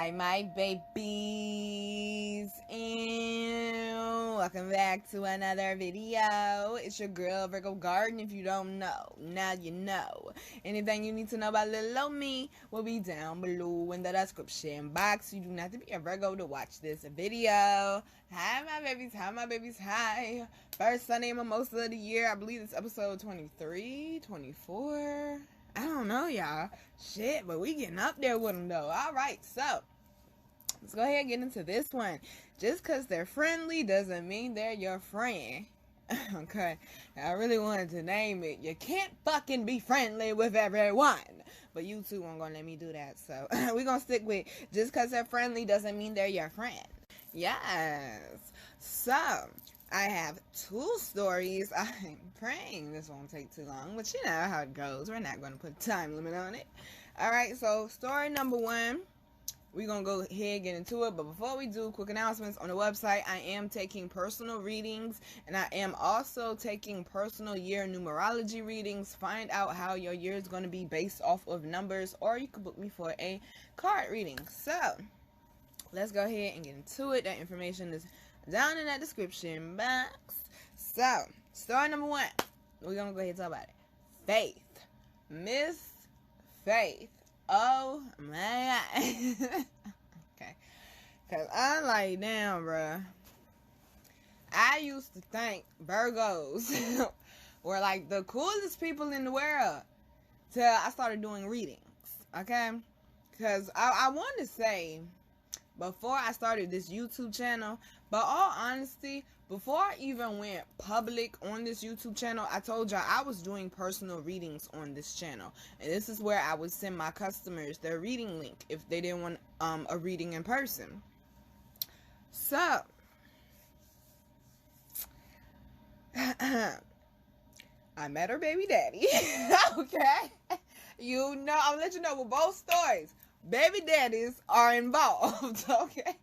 Hi, my babies, and welcome back to another video. It's your girl, Virgo Garden. If you don't know, now you know. Anything you need to know about little old me will be down below in the description box. You do not have to be a Virgo to watch this video. Hi, my babies. Hi, my babies. Hi. First Sunday Mimosa of the year. I believe it's episode 23, 24. I don't know, y'all. Shit, but we getting up there with them, though. All right, so let's go ahead and get into this one. Just because they're friendly doesn't mean they're your friend. Okay, I really wanted to name it. You can't fucking be friendly with everyone. But YouTube won't gonna let me do that, so we're gonna stick with just because they're friendly doesn't mean they're your friend. Yes. So I have two stories. I'm praying this won't take too long, but you know how it goes. We're not going to put a time limit on it. All right, so story number one, we're going to go ahead and get into it. But before we do, quick announcements on the website. I am taking personal readings, and I am also taking personal year numerology readings. Find out how your year is going to be based off of numbers, or you can book me for a card reading. So let's go ahead and get into it. That information is down in that description box. So, story number one. We're going to go ahead and talk about it. Faith. Miss Faith. Oh, my God. Okay. Because I'm like, damn, bruh. I used to think Virgos were like the coolest people in the world till I started doing readings. Okay? Because I want to say, before I started this YouTube channel, but all honesty, before I even went public on this YouTube channel, I told y'all I was doing personal readings on this channel. And this is where I would send my customers their reading link if they didn't want a reading in person. So, I met her baby daddy. Okay? You know, I'll let you know with both stories. Baby daddies are involved, okay?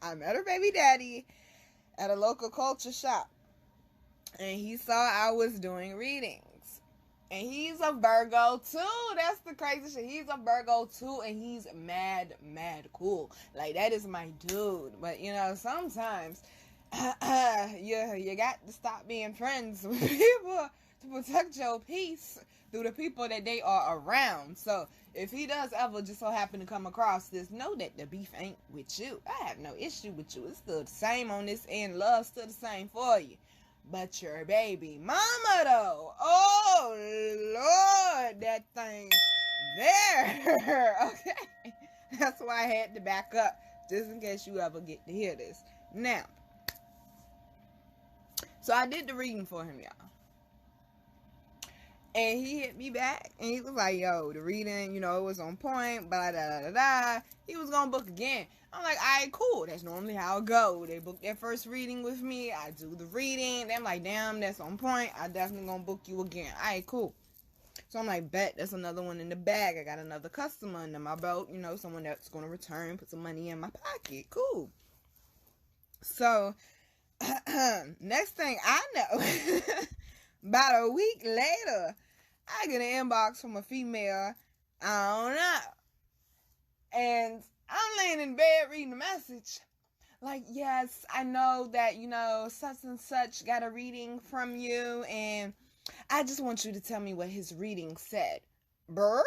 I met her baby daddy at a local culture shop, and he saw I was doing readings. And he's a Virgo too. That's the crazy shit. He's a Virgo too, and he's mad cool. Like, that is my dude. But you know, sometimes you got to stop being friends with people to protect your peace through the people that they are around. So if he does ever just so happen to come across this, know that the beef ain't with you. I have no issue with you. It's still the same on this end. Love's still the same for you. But your baby mama, though, oh Lord, that thing there. Okay, that's why I had to back up, just in case you ever get to hear this. Now, so I did the reading for him, y'all. And he hit me back, and he was like, yo, the reading, you know, it was on point, blah, da, da, da. He was going to book again. I'm like, all right, cool. That's normally how it go. They book their first reading with me. I do the reading. Then I'm like, damn, that's on point. I definitely going to book you again. All right, cool. So I'm like, bet, that's another one in the bag. I got another customer under my belt, you know, someone that's going to return, put some money in my pocket. Cool. So, next thing I know, about a week later, I get an inbox from a female I don't know. And I'm laying in bed reading the message. Like, yes, I know that, you know, such and such got a reading from you, and I just want you to tell me what his reading said. Bruh,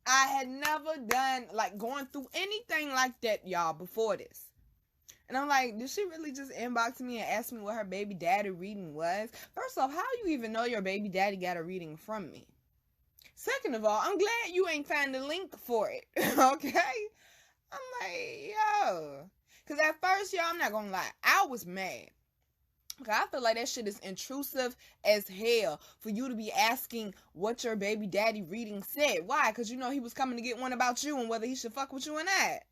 I had never done, like, going through anything like that, y'all, before this. And I'm like, did she really just inbox me and ask me what her baby daddy reading was? First off, how you even know your baby daddy got a reading from me? Second of all, I'm glad you ain't found the link for it, okay? I'm like, yo. Because at first, y'all, I'm not going to lie, I was mad. Because I feel like that shit is intrusive as hell for you to be asking what your baby daddy reading said. Why? Because you know he was coming to get one about you and whether he should fuck with you or not.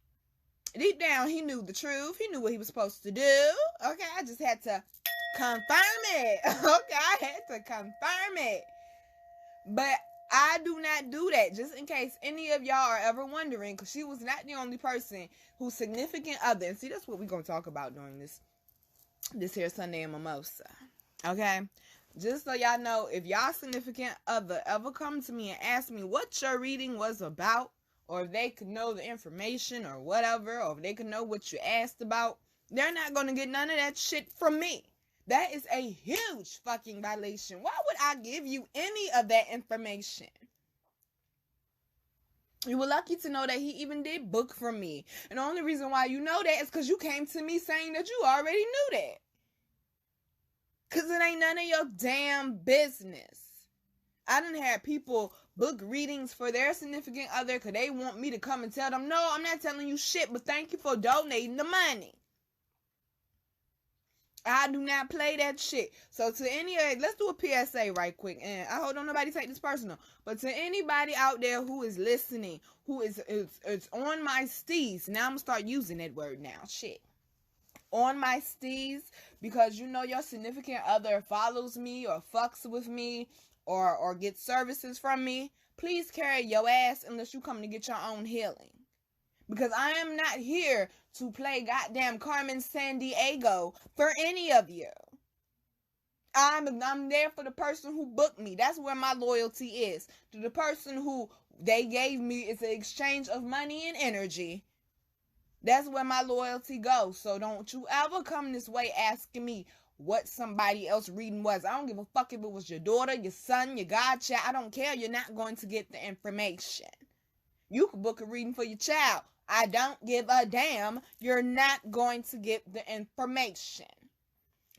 Deep down, he knew the truth. He knew what he was supposed to do. Okay, I just had to confirm it. Okay, I had to confirm it. But I do not do that, just in case any of y'all are ever wondering, because she was not the only person whose significant other, and see, that's what we're going to talk about during this here Sunday in Mimosa. Okay? Just so y'all know, if y'all significant other ever come to me and ask me what your reading was about, or if they could know the information or whatever, or if they could know what you asked about, they're not going to get none of that shit from me. That is a huge fucking violation. Why would I give you any of that information? You were lucky to know that he even did book from me. And the only reason why you know that is because you came to me saying that you already knew that. Because it ain't none of your damn business. I done had people book readings for their significant other because they want me to come and tell them, no, I'm not telling you shit, but thank you for donating the money. I do not play that shit. So to let's do a PSA right quick. And I hope don't nobody take this personal. But to anybody out there who is listening, who is on my steez. Now I'm going to start using that word now. Shit. On my steez. Because you know your significant other follows me or fucks with me or gets services from me. Please carry your ass unless you come to get your own healing. Because I am not here to play goddamn Carmen Sandiego for any of you. I'm there for the person who booked me. That's where my loyalty is. To the person who they gave me, it's an exchange of money and energy. That's where my loyalty goes. So don't you ever come this way asking me what somebody else reading was. I don't give a fuck if it was your daughter, your son, your godchild. I don't care. You're not going to get the information. You can book a reading for your child. I don't give a damn. You're not going to get the information.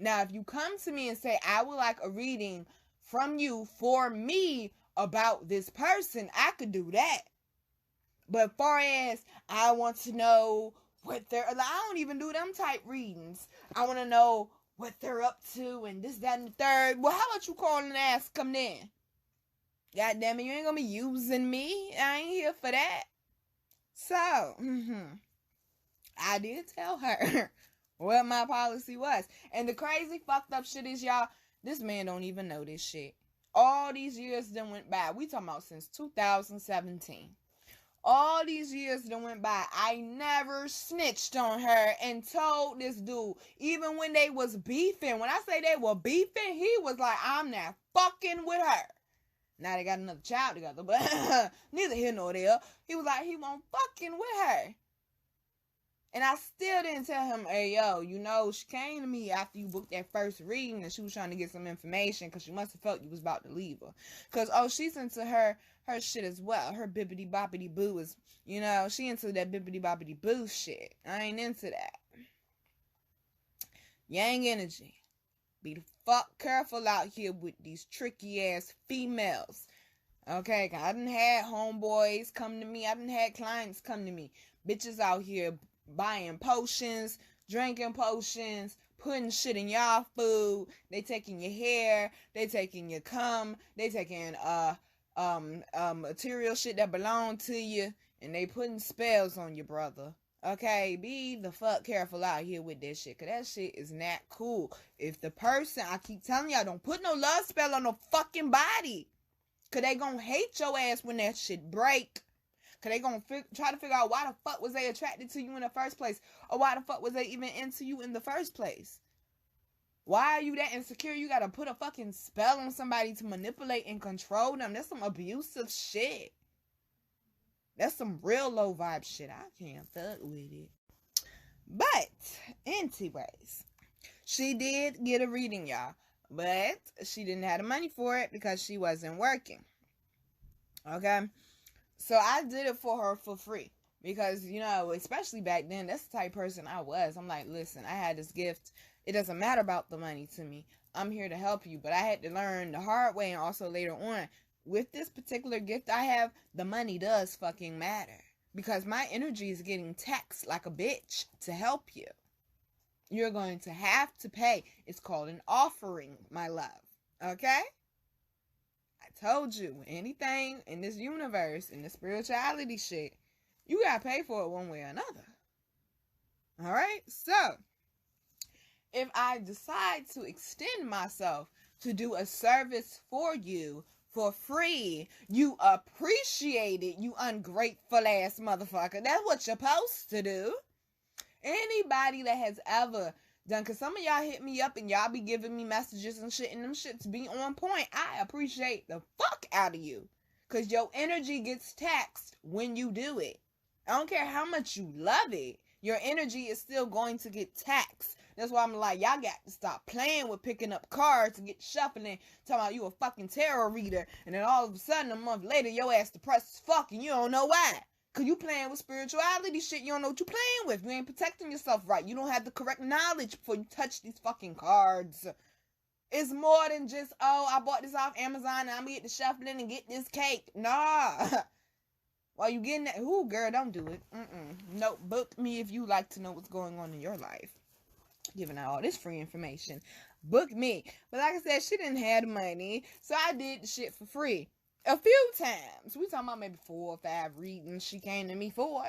Now, if you come to me and say, I would like a reading from you for me about this person, I could do that. But far as I want to know what I don't even do them type readings. I want to know what they're up to and this, that, and the third. Well, how about you call and ask them then? God damn it, you ain't going to be using me. I ain't here for that. So, I did tell her what my policy was. And the crazy fucked up shit is, y'all, this man don't even know this shit. All these years done went by. We talking about since 2017. All these years done went by. I never snitched on her and told this dude, even when they was beefing. When I say they were beefing, he was like, I'm not fucking with her. Now they got another child together, but neither here nor there. He was like, he won't fucking with her. And I still didn't tell him, hey, yo, you know, she came to me after you booked that first reading and she was trying to get some information because she must have felt you was about to leave her. Because, she's into her shit as well. Her bippity boppity boo is, you know, she into that bippity boppity boo shit. I ain't into that. Yang energy. Be the fuck careful out here with these tricky ass females. Okay, I done had homeboys come to me. I done had clients come to me. Bitches out here buying potions, drinking potions, putting shit in y'all food. They taking your hair. They taking your cum. They taking material shit that belong to you. And they putting spells on your brother. Okay, be the fuck careful out here with that shit, because that shit is not cool. If the person, I keep telling y'all, don't put no love spell on no fucking body, because they gonna hate your ass when that shit break. Because they gonna try to figure out why the fuck was they attracted to you in the first place, or why the fuck was they even into you in the first place. Why are you that insecure? You gotta put a fucking spell on somebody to manipulate and control them. That's some abusive shit. That's some real low vibe shit. I can't fuck with it. But, anyways, she did get a reading, y'all. But she didn't have the money for it because she wasn't working. Okay? So I did it for her for free. Because, you know, especially back then, that's the type of person I was. I'm like, listen, I had this gift. It doesn't matter about the money to me. I'm here to help you. But I had to learn the hard way, and also later on, with this particular gift I have, the money does fucking matter. Because my energy is getting taxed like a bitch to help you. You're going to have to pay. It's called an offering, my love. Okay? I told you, anything in this universe, in the spirituality shit, you gotta pay for it one way or another. Alright? So, if I decide to extend myself to do a service for you, for free, you appreciate it, you ungrateful ass motherfucker. That's what you're supposed to do. Anybody that has ever done, because some of y'all hit me up and y'all be giving me messages and shit, and them shits be on point. I appreciate the fuck out of you. Because your energy gets taxed when you do it. I don't care how much you love it. Your energy is still going to get taxed. That's why I'm like, y'all got to stop playing with picking up cards and get shuffling, talking about you a fucking tarot reader, and then all of a sudden a month later your ass depressed as fuck and you don't know why. Cause you playing with spirituality shit, you don't know what you playing with. You ain't protecting yourself right. You don't have the correct knowledge before you touch these fucking cards. It's more than just, oh, I bought this off Amazon and I'm gonna get the shuffling and get this cake. Nah. While you getting that, ooh, girl, don't do it. Nope, book me if you like to know what's going on in your life. Giving out all this free information. Book me. But like I said, she didn't have the money, so I did the shit for free. A few times. We talking about maybe 4 or 5 readings she came to me for.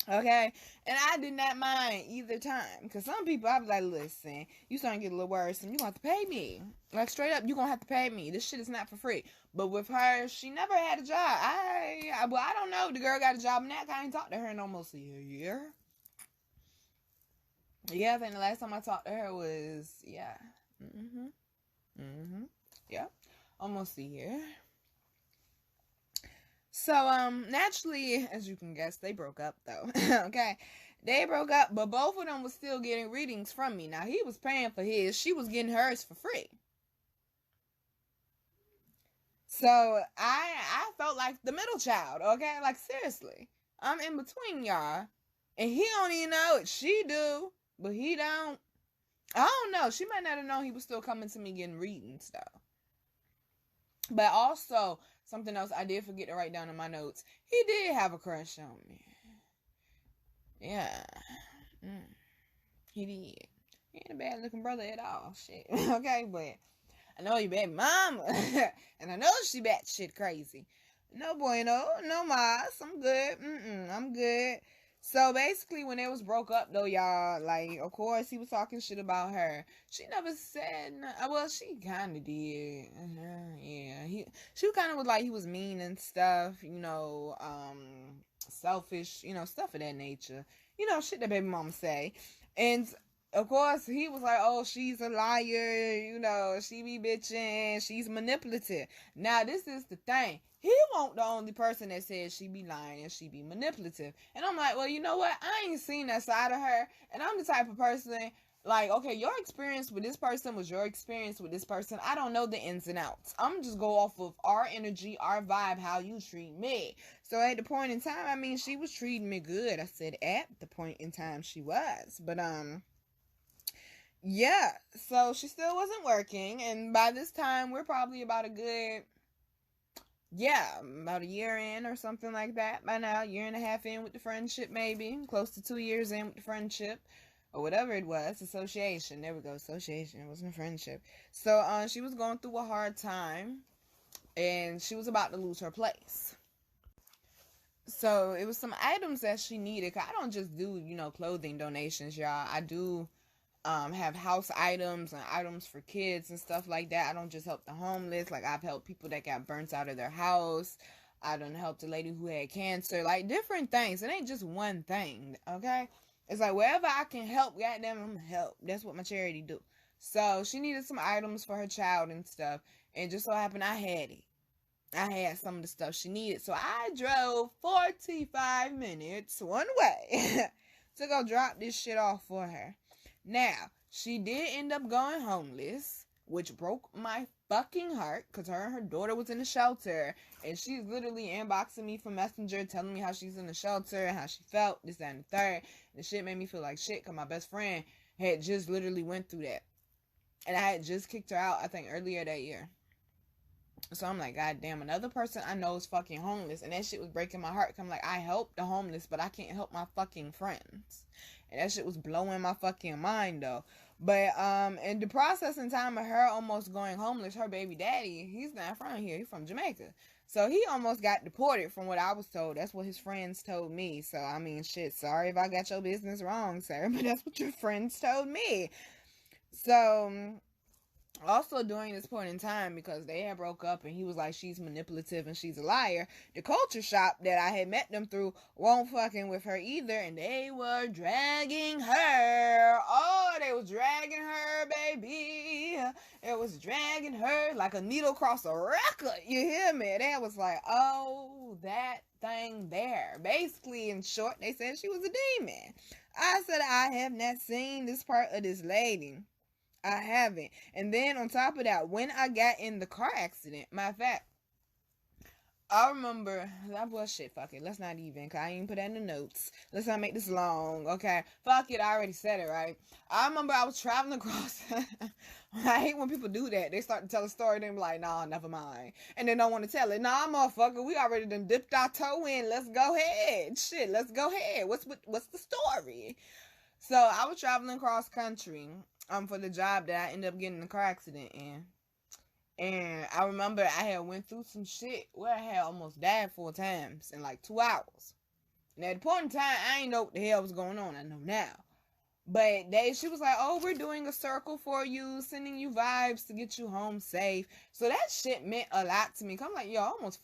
Okay? And I did not mind either time. Because some people, I was like, listen, you starting to get a little worrisome. You going to have to pay me. Like, straight up, you going to have to pay me. This shit is not for free. But with her, she never had a job. I don't know. The girl got a job now. I ain't talked to her in almost a year. Yeah, I think the last time I talked to her was, yeah. Yeah. Almost a year. So, naturally, as you can guess, they broke up, though. Okay? They broke up, but both of them was still getting readings from me. Now, he was paying for his. She was getting hers for free. So, I felt like the middle child, okay? Like, seriously. I'm in between y'all. And he don't even know it. She do, but he don't. I don't know. She might not have known he was still coming to me getting readings, though. But also, something else I did forget to write down in my notes. He did have a crush on me. Yeah. He did. He ain't a bad looking brother at all. Shit. Okay, but I know you baby mama. And I know she batshit crazy. No bueno. No mas. I'm good. I'm good. So basically, when it was broke up, though, y'all, like, of course, he was talking shit about her. She never said, well, she kind of did. Yeah, she kind of was like, he was mean and stuff, you know, selfish, you know, stuff of that nature. You know, shit that baby mama say. And, of course, he was like, oh, she's a liar, you know, she be bitching, she's manipulative. Now, this is the thing. He won't the only person that says she be lying and she be manipulative. And I'm like, well, you know what? I ain't seen that side of her. And I'm the type of person, like, okay, your experience with this person was your experience with this person. I don't know the ins and outs. I'm just go off of our energy, our vibe, how you treat me. So at the point in time, I mean, she was treating me good. I said at the point in time she was. But, yeah. So she still wasn't working. And by this time, we're probably about a good... Yeah, about a year in or something like that by now. Year and a half in with the friendship, maybe. Close to 2 years in with the friendship. Or whatever it was. Association. There we go. Association. It wasn't a friendship. So, she was going through a hard time. And she was about to lose her place. So, it was some items that she needed. 'Cause I don't just do, you know, clothing donations, y'all. I do... have house items and items for kids and stuff like that. I don't just help the homeless. Like, I've helped people that got burnt out of their house. I done helped a lady who had cancer. Like, different things. It ain't just one thing, okay? It's like, wherever I can help, goddamn, I'm gonna help. That's what my charity do. So, she needed some items for her child and stuff. And just so happened I had it. I had some of the stuff she needed. So, I drove 45 minutes one way to go drop this shit off for her. Now, she did end up going homeless, which broke my fucking heart, because her and her daughter was in the shelter, and she's literally inboxing me from Messenger, telling me how she's in the shelter, and how she felt, this, that, and the third. And the shit made me feel like shit, because my best friend had just literally went through that. And I had just kicked her out, I think, earlier that year. So I'm like, God damn, another person I know is fucking homeless. And that shit was breaking my heart. 'Cause I'm like, I help the homeless, but I can't help my fucking friends. And that shit was blowing my fucking mind, though. But, in the processing time of her almost going homeless, her baby daddy, he's not from here. He's from Jamaica. So he almost got deported from what I was told. That's what his friends told me. So, I mean, shit, sorry if I got your business wrong, sir. But that's what your friends told me. So... Also, during this point in time, because they had broke up and he was like, she's manipulative and she's a liar, the culture shop that I had met them through won't fucking with her either, and they were dragging her. Oh, they was dragging her, baby. It was dragging her like a needle across a record. You hear me? They was like, oh, that thing there. Basically, in short, they said she was a demon. I said, I have not seen this part of this lady. I haven't. And then on top of that, when I got in the car accident, matter of fact, I remember, that was shit, fuck it. Let's not even, cause I didn't put that in the notes. Let's not make this long, okay? Fuck it, I already said it, right? I remember I was traveling across, I hate when people do that. They start to tell a story, then be like, nah, never mind. And they don't want to tell it. Nah, motherfucker, we already done dipped our toe in. Let's go ahead. Shit, let's go ahead. What's the story? So, I was traveling cross country, for the job that I ended up getting in a car accident in. And I remember I had went through some shit where I had almost died 4 times in like 2 hours. And at the point in time, I didn't know what the hell was going on. I know now. But she was like, oh, we're doing a circle for you, sending you vibes to get you home safe. So that shit meant a lot to me. Cause I'm like, yo, I almost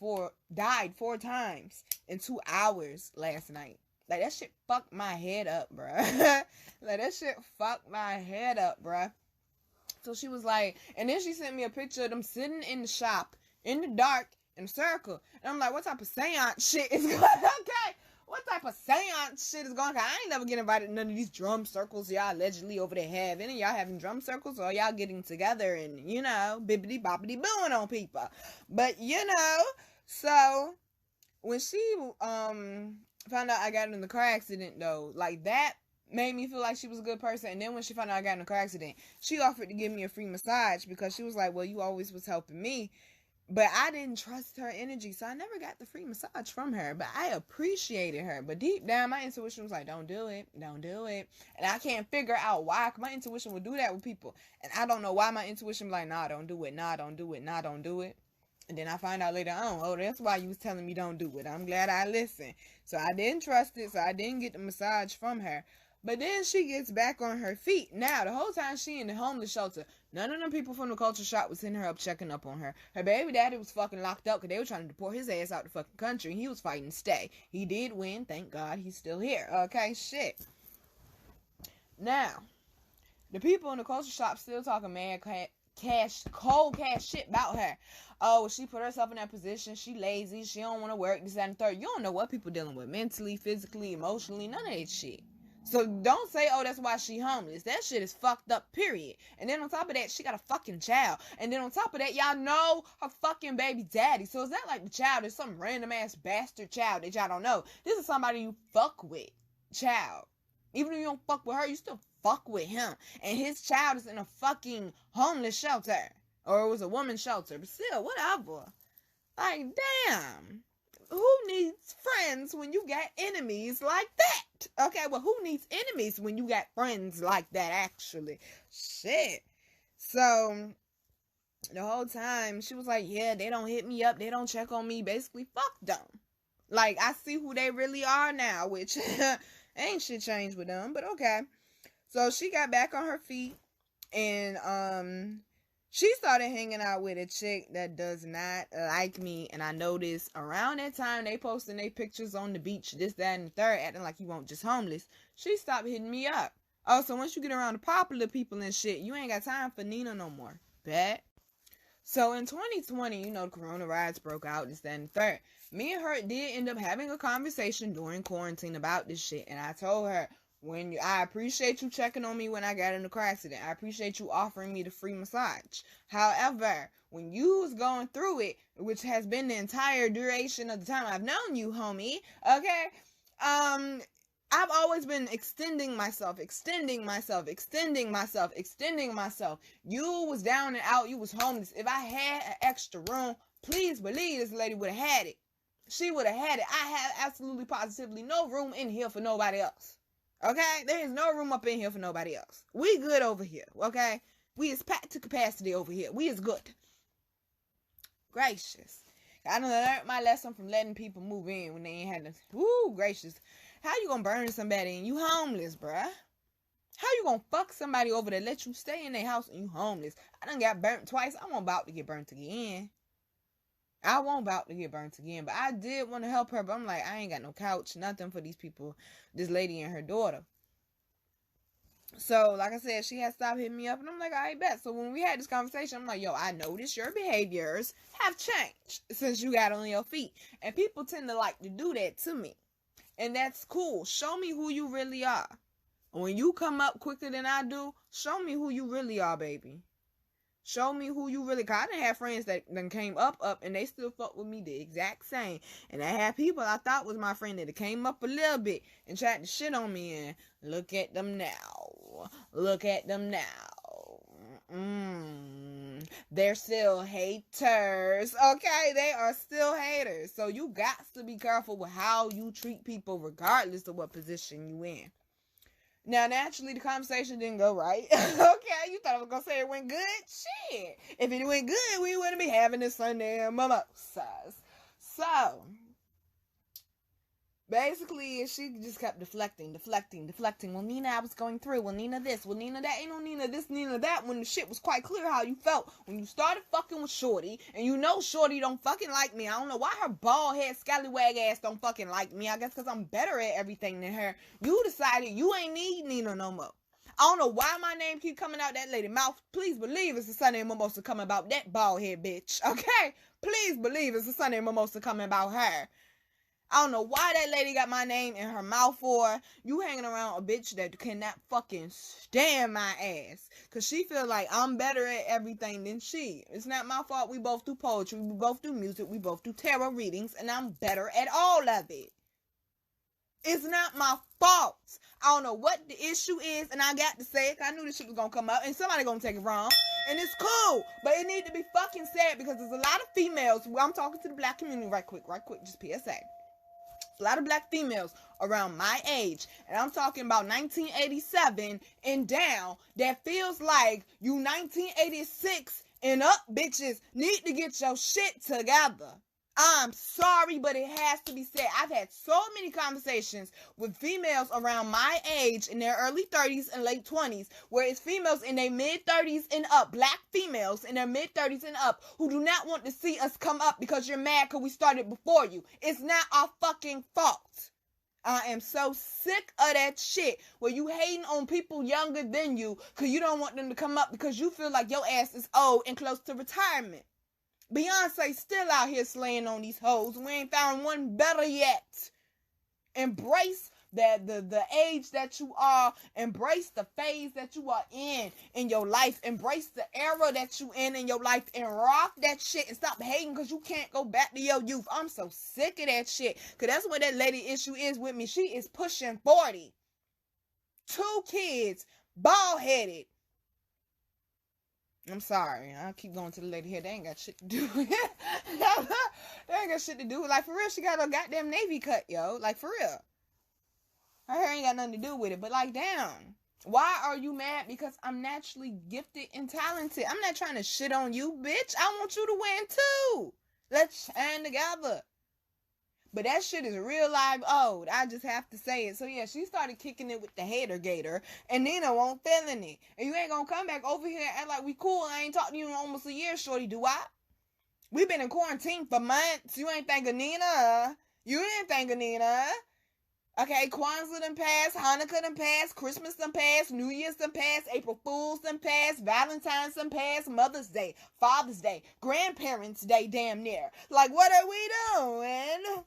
died 4 times in 2 hours last night. Like, that shit fucked my head up, bruh. Like, that shit fucked my head up, bruh. So she was like, and then she sent me a picture of them sitting in the shop, in the dark, in a circle. And I'm like, what type of seance shit is going on? Okay, what type of seance shit is going on? I ain't never get invited to none of these drum circles y'all allegedly over there have. Any of y'all having drum circles, or y'all getting together and, you know, bibbity boppity booing on people. But, you know, so when she found out I got in the car accident, though, like, that made me feel like she was a good person. And then when she found out I got in a car accident, she offered to give me a free massage, because she was like, well, you always was helping me. But I didn't trust her energy, so I never got the free massage from her. But I appreciated her. But deep down, my intuition was like, don't do it. Don't do it. And I can't figure out why. My intuition would do that with people. And I don't know why my intuition was like, nah, don't do it. Nah, don't do it. Nah, don't do it. And then I find out later on, oh, that's why you was telling me don't do it. I'm glad I listened. So I didn't trust it, so I didn't get the massage from her. But then she gets back on her feet. Now, the whole time she in the homeless shelter, none of them people from the culture shop was hitting her up, checking up on her. Her baby daddy was fucking locked up because they were trying to deport his ass out the fucking country. And he was fighting to stay. He did win. Thank God he's still here. Okay, shit. Now, the people in the culture shop still talking mad cold cash shit about her. Oh, she put herself in that position. She lazy. She don't want to work. This, that, and the third. You don't know what people dealing with mentally, physically, emotionally. None of that shit. So don't say, oh, that's why she homeless. That shit is fucked up, period. And then on top of that, she got a fucking child. And then on top of that, y'all know her fucking baby daddy. So is that like the child is some random ass bastard child that y'all don't know? This is somebody you fuck with, child. Even if you don't fuck with her, you still fuck with him. And his child is in a fucking homeless shelter. Or it was a woman's shelter. But still, whatever. Like, damn. Who needs friends when you got enemies like that? Okay, well, who needs enemies when you got friends like that, actually? Shit. So, the whole time, she was like, yeah, they don't hit me up. They don't check on me. Basically, fuck them. Like, I see who they really are now, which ain't shit changed with them, but okay. So, she got back on her feet, and, she started hanging out with a chick that does not like me. And I noticed around that time they posting their pictures on the beach, this, that, and the third, acting like you weren't just homeless. She stopped hitting me up. Oh, so once you get around the popular people and shit, you ain't got time for Nina no more. Bet. So in 2020, you know, the corona riots broke out, this, that, and the third. Me and her did end up having a conversation during quarantine about this shit. And I told her, I appreciate you checking on me when I got in the car accident. I appreciate you offering me the free massage. However, when you was going through it, which has been the entire duration of the time I've known you, homie, okay, I've always been extending myself. You was down and out. You was homeless. If I had an extra room, please believe this lady would have had it. She would have had it. I have absolutely positively no room in here for nobody else. Okay? There is no room up in here for nobody else. We good over here. Okay? We is packed to capacity over here. We is good. Gracious. I done learned my lesson from letting people move in when they ain't had to. Woo, gracious. How you gonna burn somebody and you homeless, bruh? How you gonna fuck somebody over that let you stay in their house and you homeless? I done got burnt twice. I'm about to get burnt again. I won't about to get burnt again. But I did want to help her. But I'm like, I ain't got no couch, nothing for these people. This lady and her daughter. So, like I said, she had stopped hitting me up. And I'm like, I bet. So when we had this conversation, I'm like, yo, I noticed your behaviors have changed since you got on your feet. And people tend to like to do that to me. And that's cool. Show me who you really are. When you come up quicker than I do, show me who you really are, baby. Show me who you really... Cause I done had friends that done came up, and they still fuck with me the exact same. And I had people I thought was my friend that came up a little bit and tried to shit on me, and look at them now. Look at them now. They're still haters. Okay, they are still haters. So you got to be careful with how you treat people regardless of what position you in. Now, naturally, the conversation didn't go right. Okay, you thought I was going to say it went good? Shit. If it went good, we wouldn't be having this Sunday mimosas. So, basically, she just kept deflecting. Well, Nina, I was going through. Well, Nina this. Well, Nina that. Ain't no Nina this, Nina that. When the shit was quite clear how you felt when you started fucking with Shorty. And you know Shorty don't fucking like me. I don't know why her bald head, scallywag ass don't fucking like me. I guess because I'm better at everything than her. You decided you ain't need Nina no more. I don't know why my name keep coming out that lady mouth. Please believe it's a Sunday mimosa coming about that bald head bitch. Okay? Please believe it's a Sunday mimosa coming about her. I don't know why that lady got my name in her mouth for. You hanging around a bitch that cannot fucking stand my ass. Because she feel like I'm better at everything than she. It's not my fault. We both do poetry. We both do music. We both do tarot readings. And I'm better at all of it. It's not my fault. I don't know what the issue is. And I got to say it. I knew this shit was going to come up. And somebody going to take it wrong. And it's cool. But it need to be fucking said. Because there's a lot of females. I'm talking to the black community right quick. Just PSA. A lot of black females around my age, and I'm talking about 1987 and down, that feels like you 1986 and up bitches need to get your shit together. I'm sorry, but it has to be said. I've had so many conversations with females around my age in their early 30s and late 20s, where it's females in their mid-30s and up, black females in their mid-30s and up, who do not want to see us come up because you're mad because we started before you. It's not our fucking fault. I am so sick of that shit where you hating on people younger than you because you don't want them to come up because you feel like your ass is old and close to retirement. Beyonce still out here slaying on these hoes. We ain't found one better yet. Embrace the age that you are. Embrace the phase that you are in your life. Embrace the era that you in your life and rock that shit and stop hating because you can't go back to your youth. I'm so sick of that shit because that's what that lady issue is with me. She is pushing 40. 2 kids, bald-headed. I'm sorry. I keep going to the lady here. They ain't got shit to do with it. They ain't got shit to do with it. Like, for real, she got a goddamn Navy cut, yo. Like, for real. Her hair ain't got nothing to do with it. But, like, damn. Why are you mad? Because I'm naturally gifted and talented. I'm not trying to shit on you, bitch. I want you to win, too. Let's shine together. But that shit is real live old. I just have to say it. So, yeah, she started kicking it with the hater gator. And Nina won't feeling it. And you ain't gonna come back over here and act like we cool. I ain't talked to you in almost a year, shorty. Do I? We been in quarantine for months. You ain't think of Nina. You didn't think of Nina. Okay, Kwanzaa done passed. Hanukkah done passed. Christmas done passed. New Year's done passed. April Fool's done passed. Valentine's done passed. Mother's Day. Father's Day. Grandparents' Day damn near. Like, what are we doing?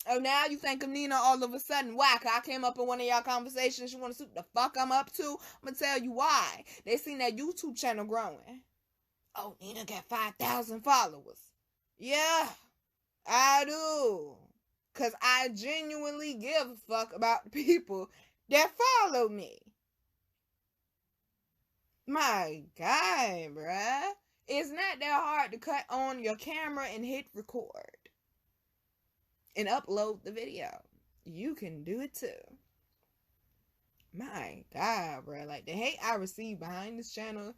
Oh, now you think of Nina all of a sudden. Why? Because I came up in one of y'all conversations. You want to see what the fuck I'm up to? I'm going to tell you why. They seen that YouTube channel growing. Oh, Nina got 5,000 followers. Yeah, I do. Because I genuinely give a fuck about the people that follow me. My God, bruh. It's not that hard to cut on your camera and hit record. And upload the video. You can do it too. My God, bro. Like, the hate I receive behind this channel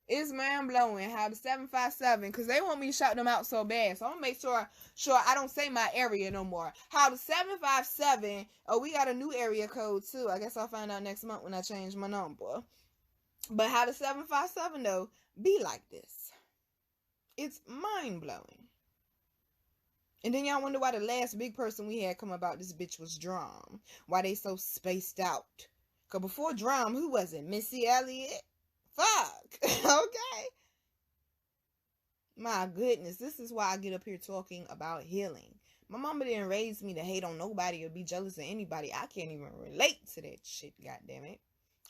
It's mind blowing how the 757, because they want me to shout them out so bad. So I'm gonna make sure I don't say my area no more. How the 757, oh, we got a new area code too. I guess I'll find out next month when I change my number. But how the 757 though be like this? It's mind blowing. And then y'all wonder why the last big person we had come about this bitch was Drum. Why they so spaced out? Cause before Drum, who was it? Missy Elliott? Fuck. Okay. My goodness, this is why I get up here talking about healing. My mama didn't raise me to hate on nobody or be jealous of anybody. I can't even relate to that shit, goddammit.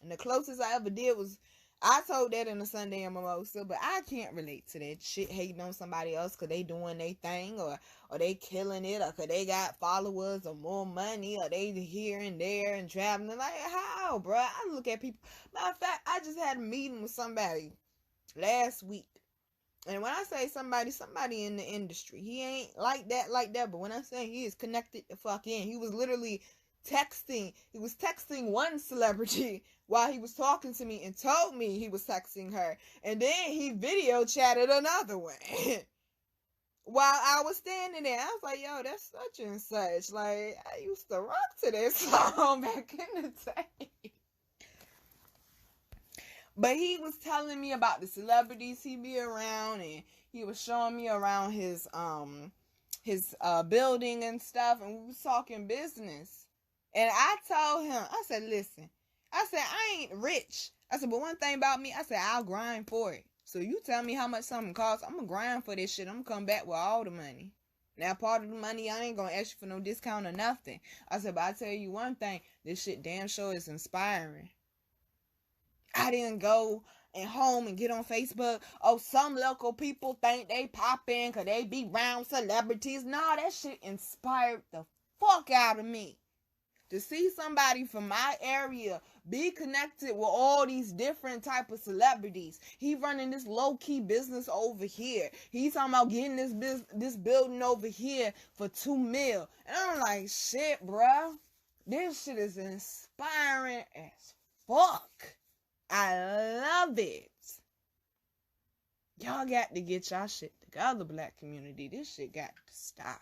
And the closest I ever did was, I told that in a Sunday Mimosa, but I can't relate to that shit, hating on somebody else because they doing their thing, or they killing it, or because they got followers or more money, or they here and there and traveling. Like, how, bro? I look at people. Matter of fact, I just had a meeting with somebody last week. And when I say somebody in the industry, he ain't like that, but when I say he is connected the fuck in, he was literally texting. He was texting one celebrity while he was talking to me and told me he was texting her. And then he video chatted another one while I was standing there. I was like, yo, that's such and such. Like, I used to rock to this song back in the day. But he was telling me about the celebrities he be around, and he was showing me around his building and stuff, and we was talking business. And I told him, I said, listen, I said, I ain't rich. I said, but one thing about me, I said, I'll grind for it. So you tell me how much something costs, I'm going to grind for this shit. I'm going to come back with all the money. Now, part of the money, I ain't going to ask you for no discount or nothing. I said, but I tell you one thing, this shit damn sure is inspiring. I didn't go and home and get on Facebook. Oh, some local people think they pop in because they be around celebrities. Nah, that shit inspired the fuck out of me. To see somebody from my area be connected with all these different type of celebrities. He running this low-key business over here. He's talking about getting this building over here for $2 million. And I'm like, shit, bruh. This shit is inspiring as fuck. I love it. Y'all got to get y'all shit together, black community. This shit got to stop.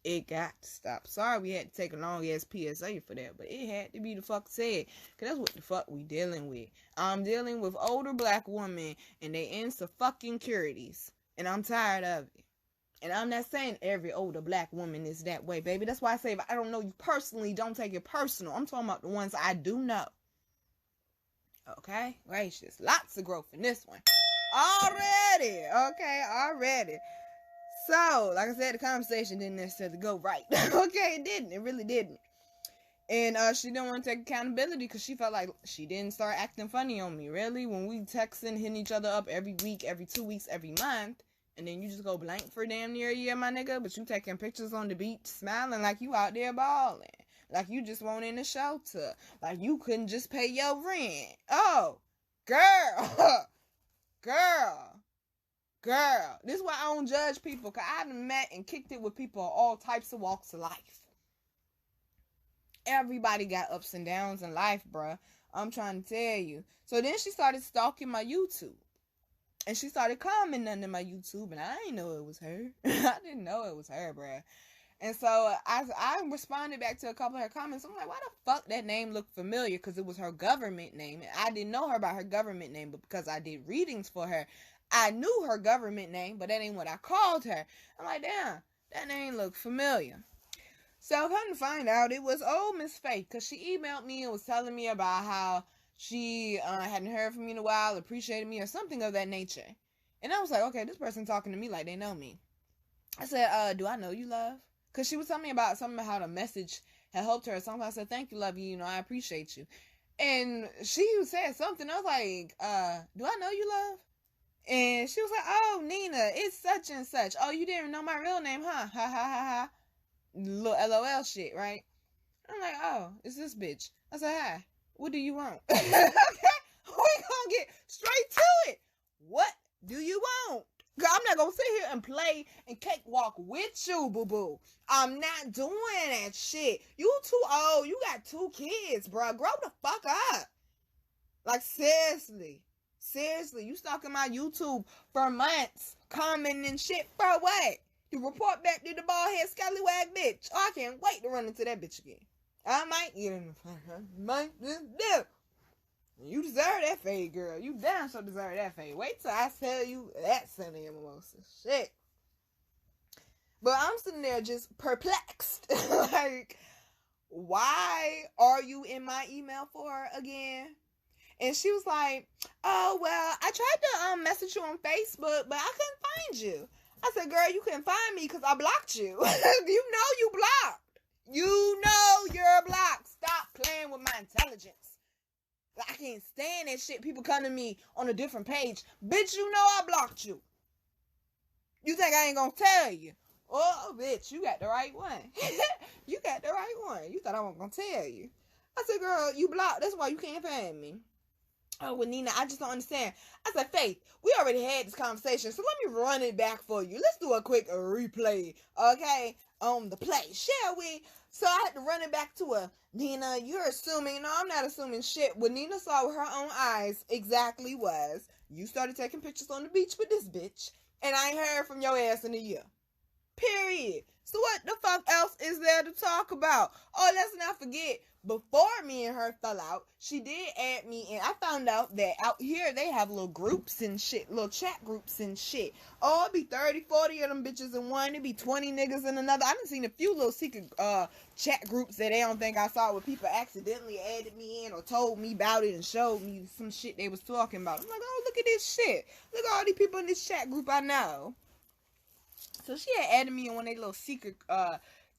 It got to stop. Sorry we had to take a long ass PSA for that, but it had to be the fuck said. Cause that's what the fuck we dealing with. I'm dealing with older black women and they into fucking curities. And I'm tired of it. And I'm not saying every older black woman is that way, baby. That's why I say if I don't know you personally, don't take it personal. I'm talking about the ones I do know. Okay? Gracious. Lots of growth in this one. Already. Okay, already. So, like I said, the conversation didn't necessarily go right. Okay, it didn't. It really didn't. And she didn't want to take accountability because she felt like she didn't start acting funny on me. Really? When we texting, hitting each other up every week, every 2 weeks, every month, and then you just go blank for damn near a year, my nigga, but you taking pictures on the beach, smiling like you out there balling. Like you just won't in the shelter. Like you couldn't just pay your rent. Oh, girl. Girl, this is why I don't judge people, because I've met and kicked it with people of all types of walks of life. Everybody got ups and downs in life, bruh. I'm trying to tell you. So then she started stalking my YouTube. And she started commenting under my YouTube, and I didn't know it was her. I didn't know it was her, bruh. And so I responded back to a couple of her comments. I'm like, why the fuck that name looked familiar? Because it was her government name. And I didn't know her by her government name, but because I did readings for her, I knew her government name, but that ain't what I called her. I'm like, damn, that name looked familiar. So come to find out, it was old Miss Faith, because she emailed me and was telling me about how she hadn't heard from me in a while, appreciated me, or something of that nature. And I was like, okay, this person talking to me like they know me. I said, do I know you, love? Because she was telling me about something about how the message had helped her or something. I said, thank you, love you, I appreciate you. And she said something. I was like, do I know you, love? And she was like, oh, Nina, it's such and such. Oh, you didn't know my real name, huh? Ha, ha, ha, ha. Little LOL shit, right? I'm like, oh, it's this bitch. I said, hi, what do you want? Okay, we gonna get straight to it. What do you want? Girl, I'm not gonna sit here and play and cakewalk with you, boo-boo. I'm not doing that shit. You too old. You got 2 kids, bro. Grow the fuck up. Like, seriously. Seriously, you stalking my YouTube for months, commenting and shit for what? You report back to the bald head scallywag bitch. Oh, I can't wait to run into that bitch again. I might get in the might just do. You deserve that fade, girl. You damn sure deserve that fade. Wait till I tell you that Sunday mimosa. Shit. But I'm sitting there just perplexed. Like, why are you in my email for again? And she was like, oh, well, I tried to message you on Facebook, but I couldn't find you. I said, girl, you couldn't find me because I blocked you. You know you blocked. You know you're blocked. Stop playing with my intelligence. I can't stand that shit. People come to me on a different page. Bitch, you know I blocked you. You think I ain't gonna tell you? Oh, bitch, you got the right one. You got the right one. You thought I wasn't gonna tell you. I said, girl, you blocked. That's why you can't find me. Oh, well, Nina, I just don't understand. I said, Faith, we already had this conversation, so let me run it back for you. Let's do a quick replay, okay, on the play, shall we? So I had to run it back to her. Nina, you're assuming. No, I'm not assuming shit. What Nina saw with her own eyes exactly was, you started taking pictures on the beach with this bitch, and I ain't heard from your ass in a year. Period. So what the fuck else is there to talk about? Oh, let's not forget, before me and her fell out, she did add me, and I found out that out here they have little groups and shit, little chat groups and shit. Oh, it'd be 30, 40 of them bitches in one, it'd be 20 niggas in another. I done seen a few little secret chat groups that they don't think I saw where people accidentally added me in or told me about it and showed me some shit they was talking about. I'm like, oh, look at this shit. Look at all these people in this chat group I know. So she had added me in one of their little secret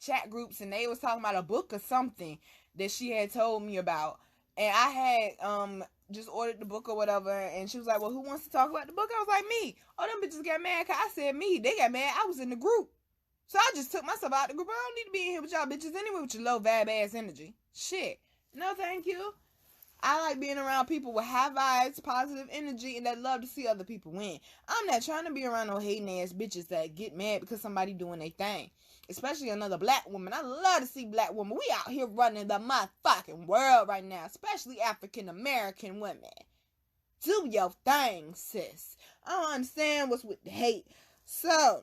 chat groups, and they was talking about a book or something that she had told me about. And I had just ordered the book or whatever, and she was like, well, who wants to talk about the book? I was like, me. Oh, them bitches got mad because I said me. They got mad. I was in the group. So I just took myself out the group. I don't need to be in here with y'all bitches anyway with your low vibe ass energy. Shit. No, thank you. I like being around people with high vibes, positive energy, and that love to see other people win. I'm not trying to be around no hating ass bitches that get mad because somebody doing their thing. Especially another black woman. I love to see black women. We out here running the motherfucking world right now. Especially African American women. Do your thing, sis. I don't understand what's with the hate. So,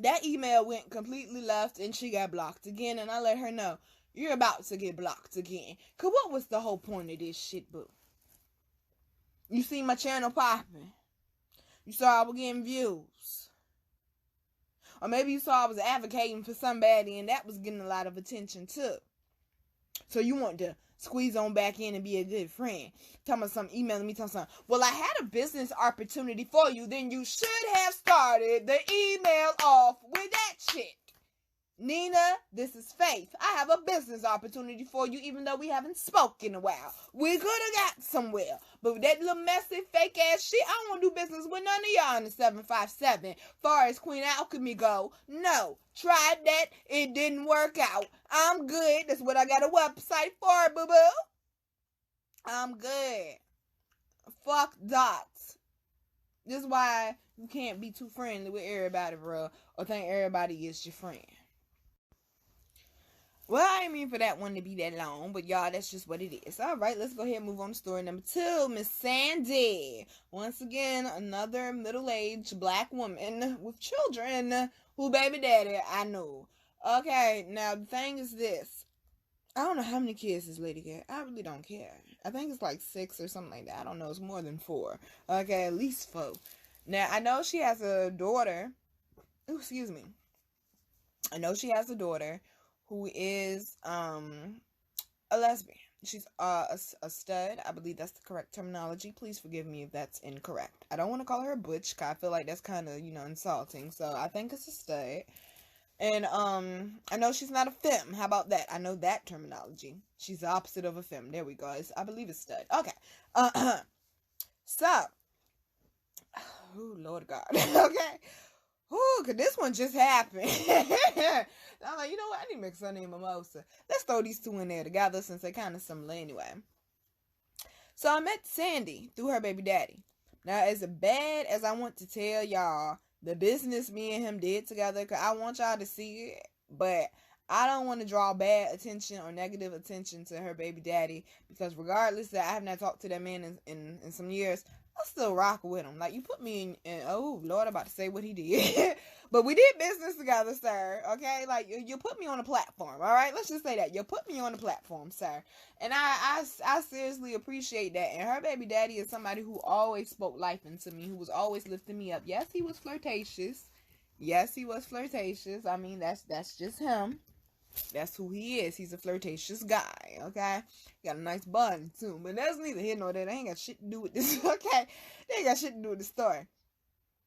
that email went completely left and she got blocked again. And I let her know, you're about to get blocked again. Because what was the whole point of this shit, boo? You see my channel popping. You saw I was getting views. Or maybe you saw I was advocating for somebody and that was getting a lot of attention too. So you want to squeeze on back in and be a good friend. Tell me something, emailing me, tell me something. Well, I had a business opportunity for you. Then you should have started the email off with that shit. Nina, this is Faith. I have a business opportunity for you, even though we haven't spoken in a while. We could have got somewhere. But with that little messy, fake ass shit, I don't want to do business with none of y'all in the 757. Far as Queen Alchemy go, no. Tried that. It didn't work out. I'm good. That's what I got a website for, boo-boo. I'm good. Fuck dots. This is why you can't be too friendly with everybody, bro. Or think everybody is your friend. Well, I didn't mean for that one to be that long, but y'all, that's just what it is. All right, let's go ahead and move on to story number 2. Miss Sandy. Once again, another middle-aged black woman with children who baby daddy I know. Okay, now the thing is this. I don't know how many kids this lady got. I really don't care. I think it's like 6 or something like that. I don't know. It's more than 4. Okay, at least 4. Now, I know she has a daughter. Oh, excuse me. I know she has a daughter who is a lesbian. She's a stud. I believe that's the correct terminology. Please forgive me if that's incorrect. I don't want to call her a butch, because I feel like that's kind of, insulting. So I think it's a stud. And I know she's not a femme. How about that? I know that terminology. She's the opposite of a femme. There we go. I believe it's stud. Okay. So. Oh, Lord God. Okay. Ooh, cause this one just happened. I'm like, you know what? I need to make Sunday and Mimosa. Let's throw these two in there together since they're kind of similar anyway. So I met Sandy through her baby daddy. Now, as bad as I want to tell y'all the business me and him did together, cause I want y'all to see it, but I don't want to draw bad attention or negative attention to her baby daddy, because regardless that I have not talked to that man in some years, I still rock with him. Like, you put me in oh Lord, I'm about to say what he did. But we did business together, sir. Okay, like you put me on a platform. All right, let's just say that you put me on a platform, sir. And I seriously appreciate that. And her baby daddy is somebody who always spoke life into me, who was always lifting me up. Yes, he was flirtatious. Yes, he was flirtatious. I mean, that's just him. That's who he is. He's a flirtatious guy, okay? Got a nice bun, too. But that's neither here nor there. They ain't got shit to do with this, okay? They ain't got shit to do with the story.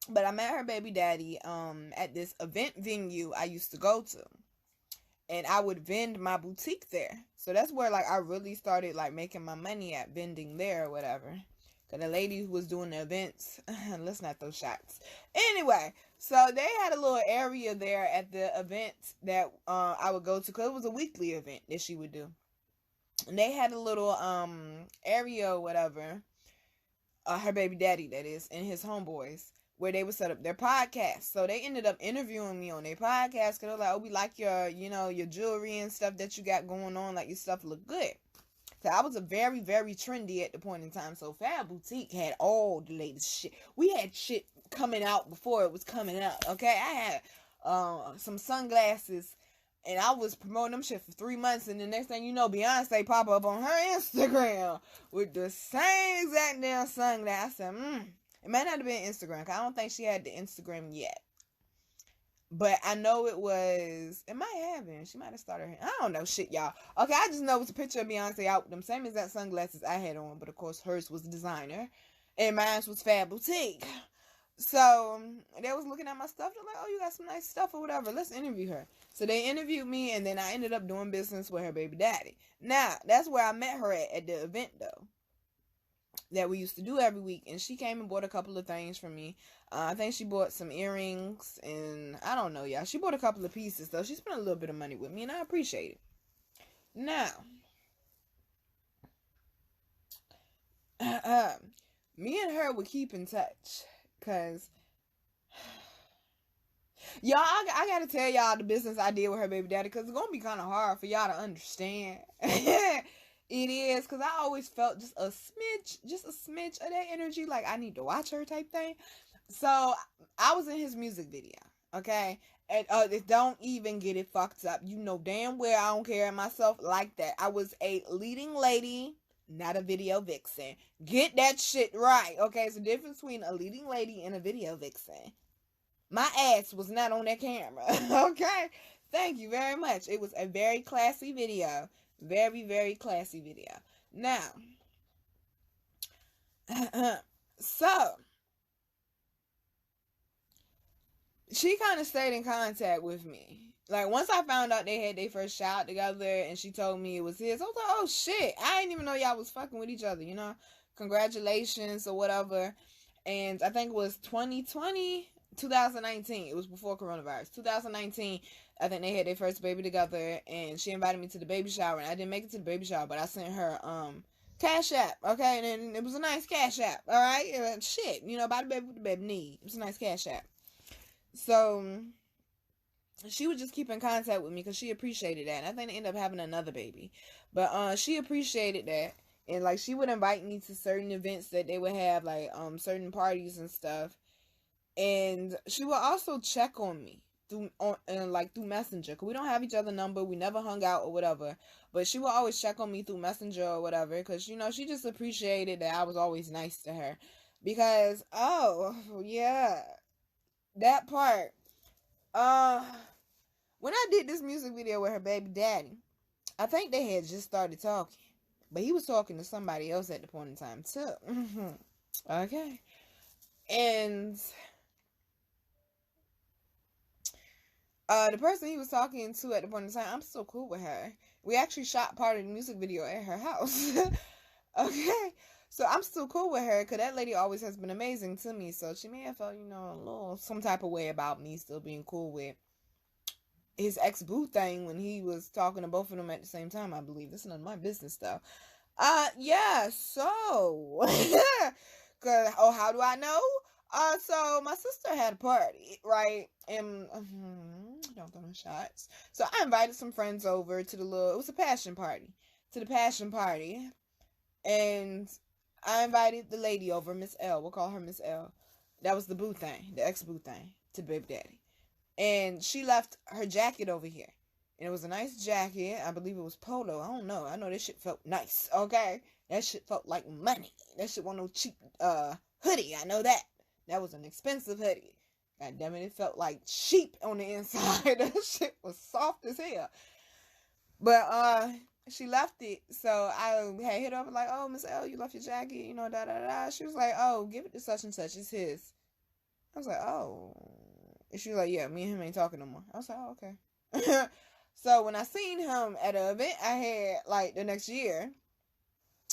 But I met her baby daddy at this event venue I used to go to. And I would vend my boutique there. So that's where, like, I really started, like, making my money at vending there or whatever. Because the lady who was doing the events, let's not throw shots. Anyway, so they had a little area there at the event that I would go to, because it was a weekly event that she would do. And they had a little area or whatever, her baby daddy, that is, and his homeboys, where they would set up their podcast. So they ended up interviewing me on their podcast, because they're like, oh, we like your, your jewelry and stuff that you got going on, like your stuff look good. So I was a very, very trendy at the point in time. So FAB Boutique had all the latest shit. We had shit coming out before it was coming out. Okay, I had some sunglasses, and I was promoting them shit for 3 months. And the next thing you know, Beyonce pop up on her Instagram with the same exact damn sunglasses. I said, it might not have been Instagram, because I don't think she had the Instagram yet. But I know it might have been. She might have started. I don't know shit, y'all. Okay, I just know it was a picture of Beyonce out with them same exact sunglasses I had on. But of course, hers was designer. And mine was FAB Boutique. So, they was looking at my stuff. They're like, oh, you got some nice stuff or whatever. Let's interview her. So, they interviewed me. And then I ended up doing business with her baby daddy. Now, that's where I met her at the event, though, that we used to do every week. And she came and bought a couple of things for me. I think she bought some earrings, and I don't know, y'all. She bought a couple of pieces, though. She spent a little bit of money with me, and I appreciate it. Now, me and her would keep in touch, because, y'all, I gotta tell y'all the business I did with her baby daddy, because it's gonna be kind of hard for y'all to understand. It is, because I always felt just a smidge of that energy, like I need to watch her type thing. So, I was in his music video, okay? And don't even get it fucked up. You know damn well I don't carry myself like that. I was a leading lady, not a video vixen. Get that shit right, okay? It's the difference between a leading lady and a video vixen. My ass was not on that camera, okay? Thank you very much. It was a very classy video. Very, very classy video. Now, so, she kind of stayed in contact with me. Like, once I found out they had their first child together and she told me it was his, I was like, oh shit, I didn't even know y'all was fucking with each other, Congratulations or whatever. And I think it was 2019. It was before coronavirus. 2019, I think they had their first baby together, and she invited me to the baby shower, and I didn't make it to the baby shower, but I sent her, Cash App, okay? And it was a nice Cash App, alright? Shit, buy the baby what the baby need. It was a nice Cash App. So, she would just keep in contact with me because she appreciated that. And I think they ended up having another baby. But she appreciated that. And, like, she would invite me to certain events that they would have, like, certain parties and stuff. And she would also check on me through Messenger. Because we don't have each other's number. We never hung out or whatever. But she would always check on me through Messenger or whatever. Because, she just appreciated that I was always nice to her. Because, oh, yeah. That part, when I did this music video with her baby daddy, I think they had just started talking, but he was talking to somebody else at the point in time too. Okay, and the person he was talking to at the point in time, I'm still cool with her. We actually shot part of the music video at her house. Okay. So I'm still cool with her, because that lady always has been amazing to me. So she may have felt, some type of way about me still being cool with his ex-boo thing when he was talking to both of them at the same time, I believe. This is none of my business, though. Yeah, so. Cause, how do I know? So my sister had a party, right? And, don't don't throw no shots. So I invited some friends over to it was a passion party. To the passion party. And I invited the lady over, Miss L. We'll call her Miss L. That was the boo thing, the ex-boo thing to baby daddy. And she left her jacket over here. And it was a nice jacket. I believe it was polo. I don't know. I know this shit felt nice, okay? That shit felt like money. That shit wasn't no cheap hoodie. I know that. That was an expensive hoodie. God damn it, it felt like sheep on the inside. That shit was soft as hell. But she left it. So I had hit her up like, oh, Miss L, you left your jacket, you know, da da da. She was like, oh, give it to such and such. It's his. I was like, oh. And she was like, yeah, me and him ain't talking no more. I was like, oh, okay. So when I seen him at an event I had like the next year,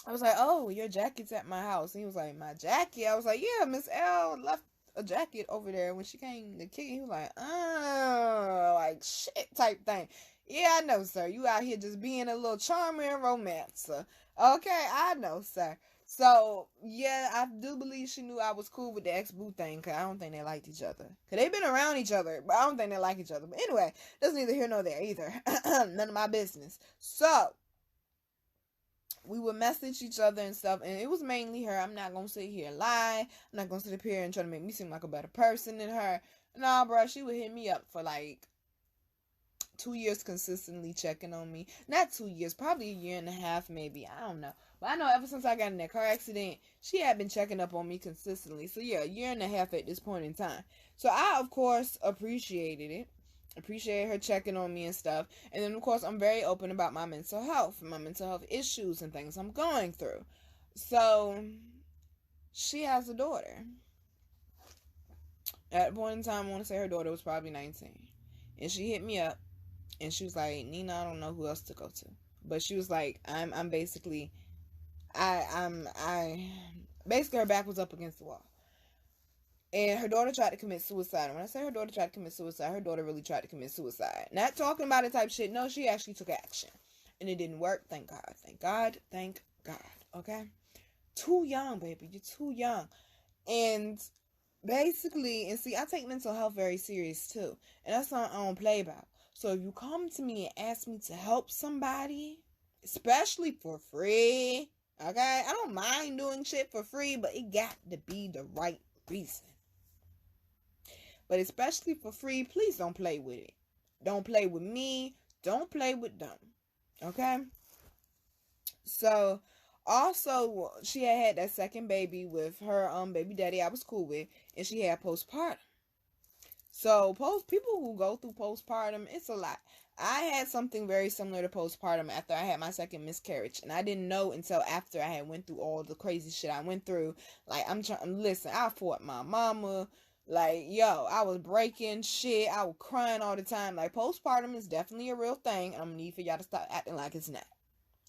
I was like, oh, your jacket's at my house. And he was like, my jacket? I was like, yeah, Miss L left a jacket over there when she came to kick it. He was like, oh, like shit type thing. Yeah, I know, sir. You out here just being a little charmer and romancer. Okay, I know, sir. So, yeah, I do believe she knew I was cool with the ex-boo thing, because I don't think they liked each other. Because they've been around each other, but I don't think they like each other. But anyway, that's neither here nor there either. None of my business. So, we would message each other and stuff, and it was mainly her. I'm not going to sit here and lie. I'm not going to sit up here and try to make me seem like a better person than her. Nah, bro, she would hit me up for like 2 years consistently checking on me. Not 2 years, probably a year and a half maybe. I don't know. But I know ever since I got in that car accident, she had been checking up on me consistently. So yeah, a year and a half at this point in time. So I, of course, appreciated it. Appreciated her checking on me and stuff. And then, of course, I'm very open about my mental health issues and things I'm going through. So she has a daughter. At a point in time, I want to say her daughter was probably 19. And she hit me up. And she was like, Nina, I don't know who else to go to. But she was like, I'm basically, basically her back was up against the wall. And her daughter tried to commit suicide. And when I say her daughter tried to commit suicide, her daughter really tried to commit suicide. Not talking about it type shit. No, she actually took action. And it didn't work. Thank God. Thank God. Thank God. Okay? Too young, baby. You're too young. And basically, and see, I take mental health very serious too. And that's something I don't play about. So if you come to me and ask me to help somebody, especially for free, okay? I don't mind doing shit for free, but it got to be the right reason. But especially for free, please don't play with it. Don't play with me. Don't play with them. Okay? So, also, she had that second baby with her baby daddy I was cool with, and she had postpartum. So, people who go through postpartum, it's a lot. I had something very similar to postpartum after I had my second miscarriage. And I didn't know until after I had went through all the crazy shit I went through. Like, listen, I fought my mama. Like, yo, I was breaking shit. I was crying all the time. Like, postpartum is definitely a real thing. And I'm going to need for y'all to stop acting like it's not.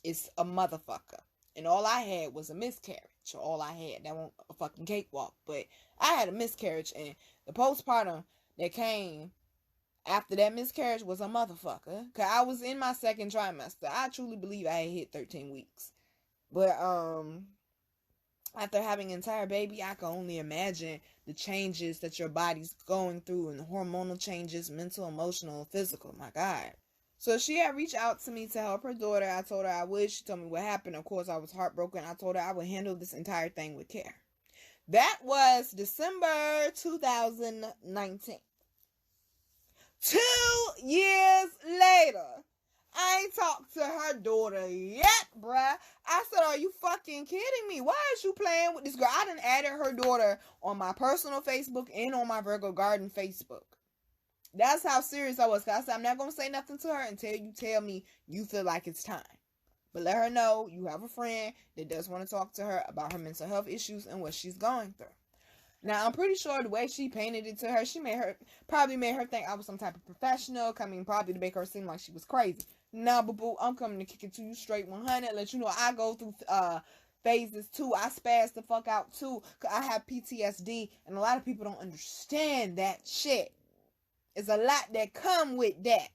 It's a motherfucker. And all I had was a miscarriage. All I had. That wasn't a fucking cakewalk. But I had a miscarriage. And the postpartum that came after that miscarriage was a motherfucker. Because I was in my second trimester. I truly believe I had hit 13 weeks. But, after having an entire baby, I can only imagine the changes that your body's going through and the hormonal changes, mental, emotional, physical. My God. So she had reached out to me to help her daughter. I told her I would. She told me what happened. Of course, I was heartbroken. I told her I would handle this entire thing with care. That was December 2019. 2 years later, I ain't talked to her daughter yet, bruh. I said, are you fucking kidding me? Why is you playing with this girl? I done added her daughter on my personal Facebook and on my Virgo Garden Facebook. That's how serious I was. Cause I said, I'm not going to say nothing to her until you tell me you feel like it's time. But let her know you have a friend that does want to talk to her about her mental health issues and what she's going through. Now, I'm pretty sure the way she painted it to her, probably made her think I was some type of professional, coming probably to make her seem like she was crazy. Now, boo-boo, I'm coming to kick it to you straight 100, let you know I go through phases too. I spaz the fuck out too, because I have PTSD, and a lot of people don't understand that shit. There's a lot that come with that.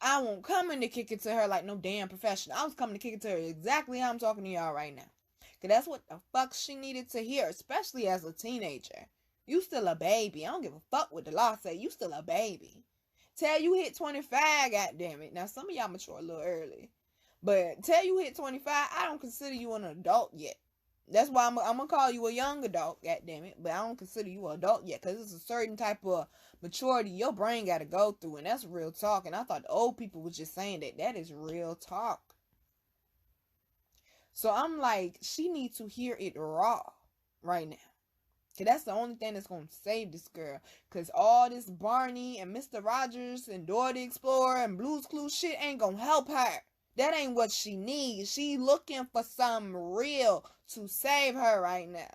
I won't come in to kick it to her like no damn professional. I was coming to kick it to her exactly how I'm talking to y'all right now. Because that's what the fuck she needed to hear, especially as a teenager. You still a baby. I don't give a fuck what the law say. You still a baby. Tell you hit 25, goddammit. Now, some of y'all mature a little early. But tell you hit 25, I don't consider you an adult yet. That's why I'm going to call you a young adult, goddammit. But I don't consider you an adult yet. Because it's a certain type of maturity your brain got to go through. And that's real talk. And I thought the old people was just saying that. That is real talk. So I'm like, she needs to hear it raw right now. Because that's the only thing that's going to save this girl. Because all this Barney and Mr. Rogers and Dora the Explorer and Blue's Clues shit ain't going to help her. That ain't what she needs. She looking for something real to save her right now.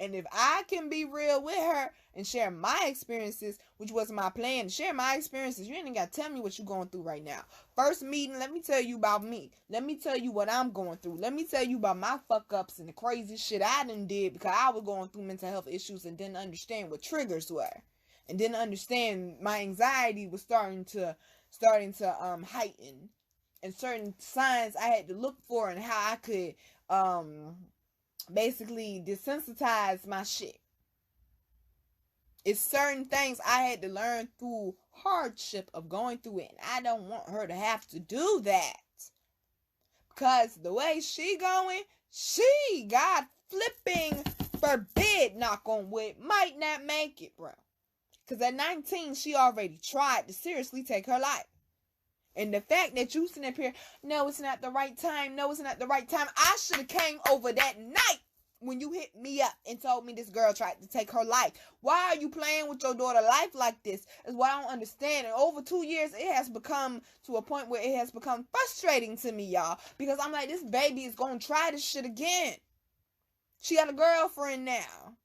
And if I can be real with her and share my experiences, which was my plan, share my experiences, you ain't got to tell me what you're going through right now. First meeting, let me tell you about me. Let me tell you what I'm going through. Let me tell you about my fuck-ups and the crazy shit I done did because I was going through mental health issues and didn't understand what triggers were. And didn't understand my anxiety was starting to heighten. And certain signs I had to look for and how I could basically desensitize my shit. It's certain things I had to learn through hardship of going through it. And I don't want her to have to do that. Because the way she going, she, God flipping forbid, knock on wood, might not make it, bro. Because at 19, she already tried to seriously take her life. And the fact that you sitting up here, no, it's not the right time. No, it's not the right time. I should have came over that night when you hit me up and told me this girl tried to take her life. Why are you playing with your daughter's life like this? Is what I don't understand. And over 2 years, it has become to a point where it has become frustrating to me, y'all. Because I'm like, this baby is going to try this shit again. She got a girlfriend now.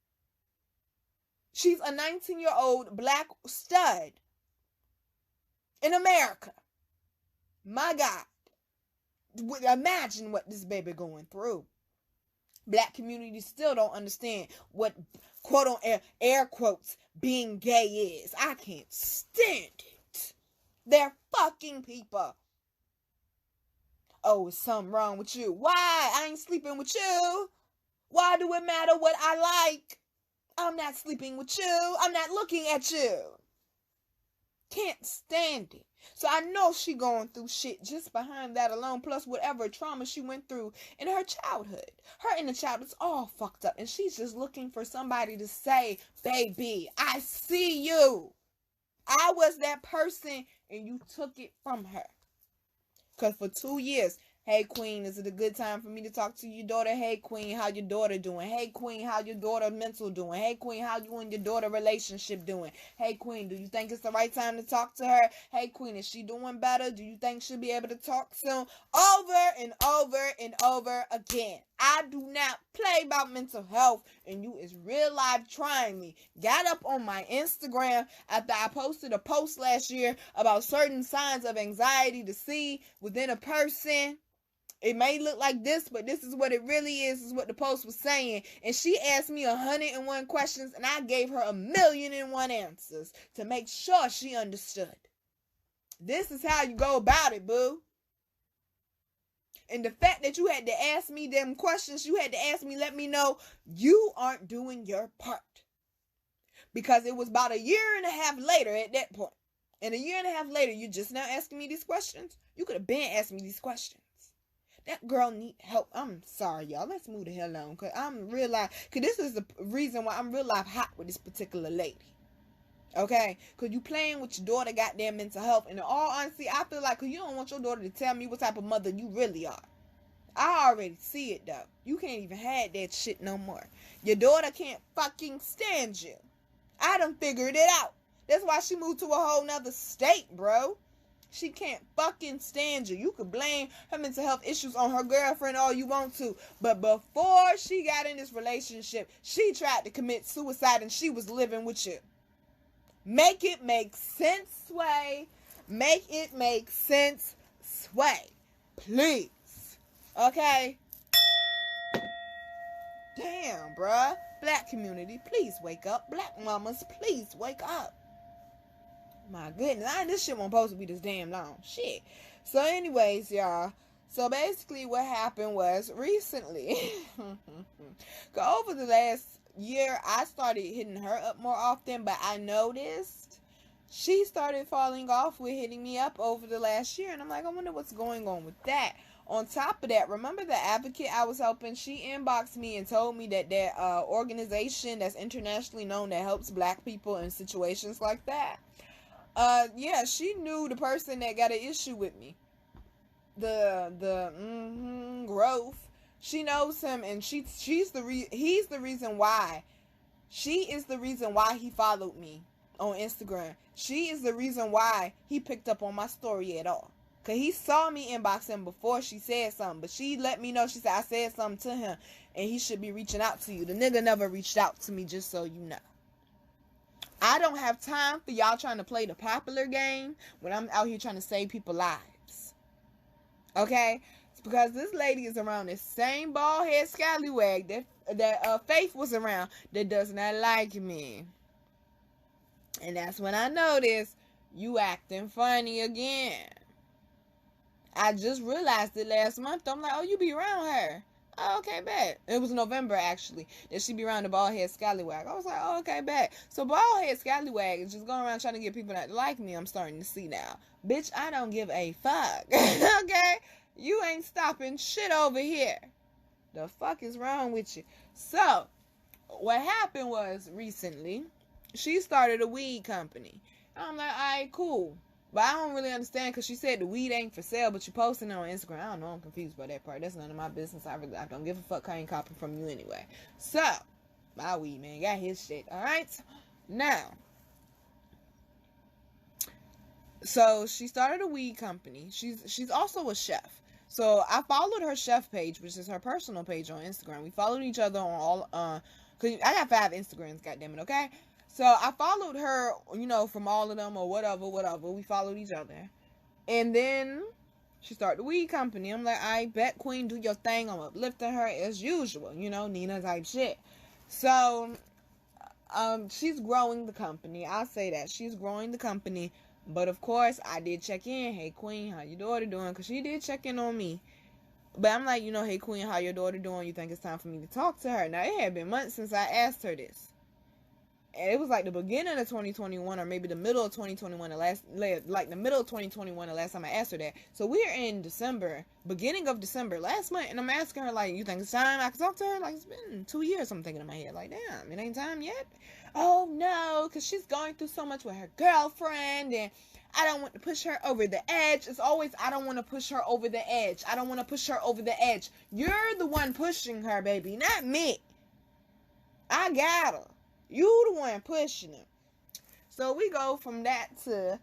She's a 19-year-old black stud in America. My God. Imagine what this baby going through. Black community still don't understand what, quote on air quotes, being gay is. I can't stand it. They're fucking people. Oh, is something wrong with you? Why? I ain't sleeping with you. Why do it matter what I like? I'm not sleeping with you. I'm not looking at you. Can't stand it. So I know she going through shit just behind that alone, plus whatever trauma she went through in her childhood. Her inner child is all fucked up, and she's just looking for somebody to say, baby, I see you. I was that person, and you took it from her. Because for 2 years, hey, Queen, is it a good time for me to talk to your daughter? Hey, Queen, how your daughter doing? Hey, Queen, how your daughter mental doing? Hey, Queen, how you and your daughter relationship doing? Hey, Queen, do you think it's the right time to talk to her? Hey, Queen, is she doing better? Do you think she'll be able to talk soon? Over and over and over again. I do not play about mental health, and you is real life trying me. Got up on my Instagram after I posted a post last year about certain signs of anxiety to see within a person. It may look like this, but this is what it really is what the post was saying. And she asked me 101 questions, and I gave her 1,000,001 answers to make sure she understood. This is how you go about it, boo. And the fact that you had to ask me them questions, you had to ask me, let me know you aren't doing your part. Because it was about 1.5 years later at that point. And 1.5 years later, you just now asking me these questions? You could have been asking me these questions. That girl need help. I'm sorry, y'all. Let's move the hell on. Because I'm real life. Because this is the reason why I'm real life hot with this particular lady. Okay? Because you playing with your daughter goddamn mental health. And in all honesty, I feel like you don't want your daughter to tell me what type of mother you really are. I already see it, though. You can't even have that shit no more. Your daughter can't fucking stand you. I done figured it out. That's why she moved to a whole nother state, bro. She can't fucking stand you. You could blame her mental health issues on her girlfriend all you want to. But before she got in this relationship, she tried to commit suicide and she was living with you. Make it make sense, Sway. Make it make sense, Sway. Please. Okay? Damn, bruh. Black community, please wake up. Black mamas, please wake up. My goodness, this shit won't supposed to be this damn long. Shit. So anyways, y'all. So basically what happened was recently, over the last year, I started hitting her up more often, but I noticed she started falling off with hitting me up over the last year, and I'm like, I wonder what's going on with that. On top of that, remember the advocate I was helping? She inboxed me and told me that that organization that's internationally known that helps black people in situations like that. Yeah, she knew the person that got an issue with me. The growth. She knows him, and he's the reason why. She is the reason why he followed me on Instagram. She is the reason why he picked up on my story at all. Because he saw me inbox him before she said something. But she let me know. She said, I said something to him, and he should be reaching out to you. The nigga never reached out to me, just so you know. I don't have time for y'all trying to play the popular game when I'm out here trying to save people's lives. Okay? It's because this lady is around the same bald head scallywag that Faith was around that does not like me. And that's when I noticed you acting funny again. I just realized it last month. I'm like, oh, you be around her. Oh, okay, bet. It was November, actually, that she be around the bald head scallywag. I was like, oh, okay, bet. So bald head scallywag is just going around trying to get people not to like me. I'm starting to see now. Bitch, I don't give a fuck. Okay? You ain't stopping shit over here. The fuck is wrong with you? So, what happened was recently, she started a weed company. I'm like, alright, cool. But I don't really understand because she said the weed ain't for sale, but you posting it on Instagram. I don't know. I'm confused by that part. That's none of my business. I don't give a fuck. I ain't copying from you anyway. So, my weed man got his shit. Alright? Now, so she started a weed company. She's also a chef. So I followed her chef page, which is her personal page on Instagram. We followed each other on all cause I got 5 Instagrams, goddammit, okay? So I followed her, you know, from all of them or whatever. We followed each other. And then she started the weed company. I'm like, I bet, queen, do your thing. I'm uplifting her as usual, you know, Nina type shit. So she's growing the company. I'll say that. She's growing the company. But of course, I did check in. Hey, queen, how your daughter doing? Because she did check in on me. But I'm like, you know, hey, queen, how your daughter doing? You think it's time for me to talk to her? Now, it had been months since I asked her this. And it was like the beginning of 2021 or maybe the middle of 2021, the last time I asked her that. So we're in December, beginning of December, last month, and I'm asking her, like, you think it's time I can talk to her? Like, it's been 2 years, I'm thinking in my head, like, damn, it ain't time yet? Oh, no, because she's going through so much with her girlfriend, and I don't want to push her over the edge. It's always, I don't want to push her over the edge. I don't want to push her over the edge. You're the one pushing her, baby, not me. I got her. You the one pushing it. So we go from that to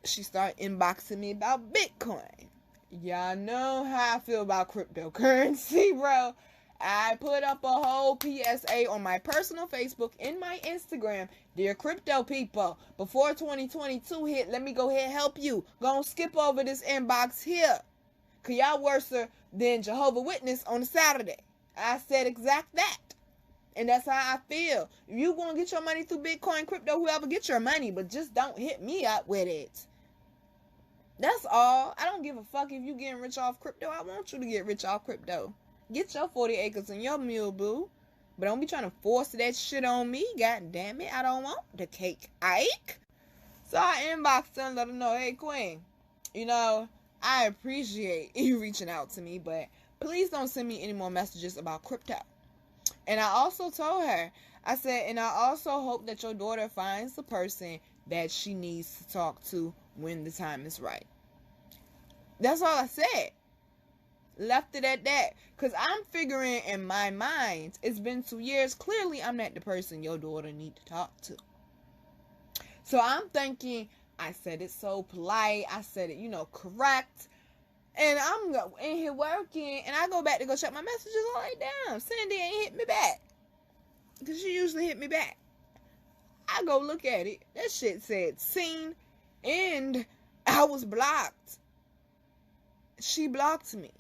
she start inboxing me about Bitcoin. Y'all know how I feel about cryptocurrency, bro. I put up a whole PSA on my personal Facebook and my Instagram. Dear crypto people, before 2022 hit, let me go ahead and help you. Gonna skip over this inbox here. Cause y'all worse than Jehovah's Witness on a Saturday. I said exact that. And that's how I feel. You gonna get your money through Bitcoin, crypto, whoever, get your money, but just don't hit me up with it. That's all. I don't give a fuck if you getting rich off crypto. I want you to get rich off crypto. Get your 40 acres and your mule, boo. But don't be trying to force that shit on me. God damn it. I don't want the cake. Ike. So I inboxed her and let her know, hey, queen, you know, I appreciate you reaching out to me, but please don't send me any more messages about crypto. And I also told her, I said, and I also hope that your daughter finds the person that she needs to talk to when the time is right. That's all I said. Left it at that. Because I'm figuring in my mind, it's been 2 years. Clearly, I'm not the person your daughter needs to talk to. So I'm thinking, I said it so polite. I said it, you know, correct. And I'm in here working, and I go back to go check my messages. I'm like, damn, Cindy ain't hit me back. Because she usually hit me back. I go look at it. That shit said seen, and I was blocked. She blocked me.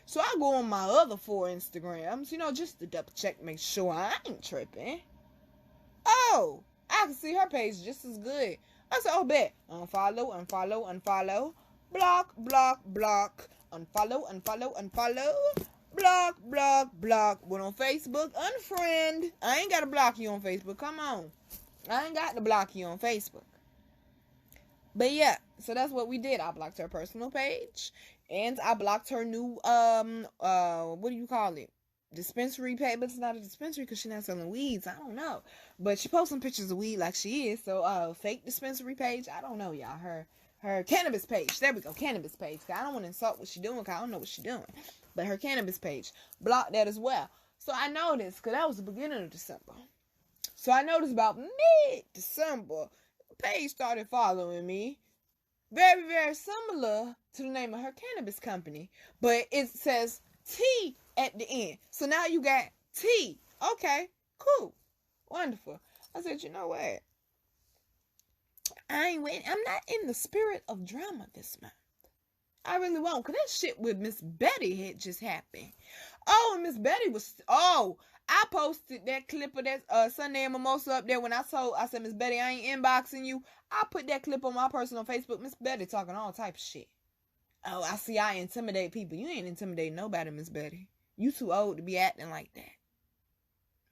So I go on my other 4 Instagrams, you know, just to double check, make sure I ain't tripping. Oh, I can see her page just as good. I said, oh, bet. Unfollow, unfollow, unfollow. Block, block, block. Unfollow, unfollow, unfollow. block, block, block. But on Facebook, unfriend. I ain't got to block you on Facebook. Come on. I ain't got to block you on Facebook. But yeah, so that's what we did. I blocked her personal page, and I blocked her new what do you call it? Dispensary page. But it's not a dispensary because she's not selling weeds. I don't know. But she posts some pictures of weed like she is. So fake dispensary page. I don't know, y'all. Her cannabis page. There we go, cannabis page. Cause I don't want to insult what she doing, cause I don't know what she doing. But her cannabis page, blocked that as well. So I noticed, because that was the beginning of December. So I noticed about mid-December, the page started following me. Very, very similar to the name of her cannabis company. But it says T at the end. So now you got T. Okay, cool. Wonderful. I said, you know what? I'm not in the spirit of drama this month. I really won't, because that shit with Miss Betty had just happened. Oh, and Miss Betty was, I posted that clip of that Sunday and Mimosa up there when I said, Miss Betty, I ain't inboxing you. I put that clip on my personal Facebook. Miss Betty talking all type of shit. Oh, I see I intimidate people. You ain't intimidating nobody, Miss Betty. You too old to be acting like that.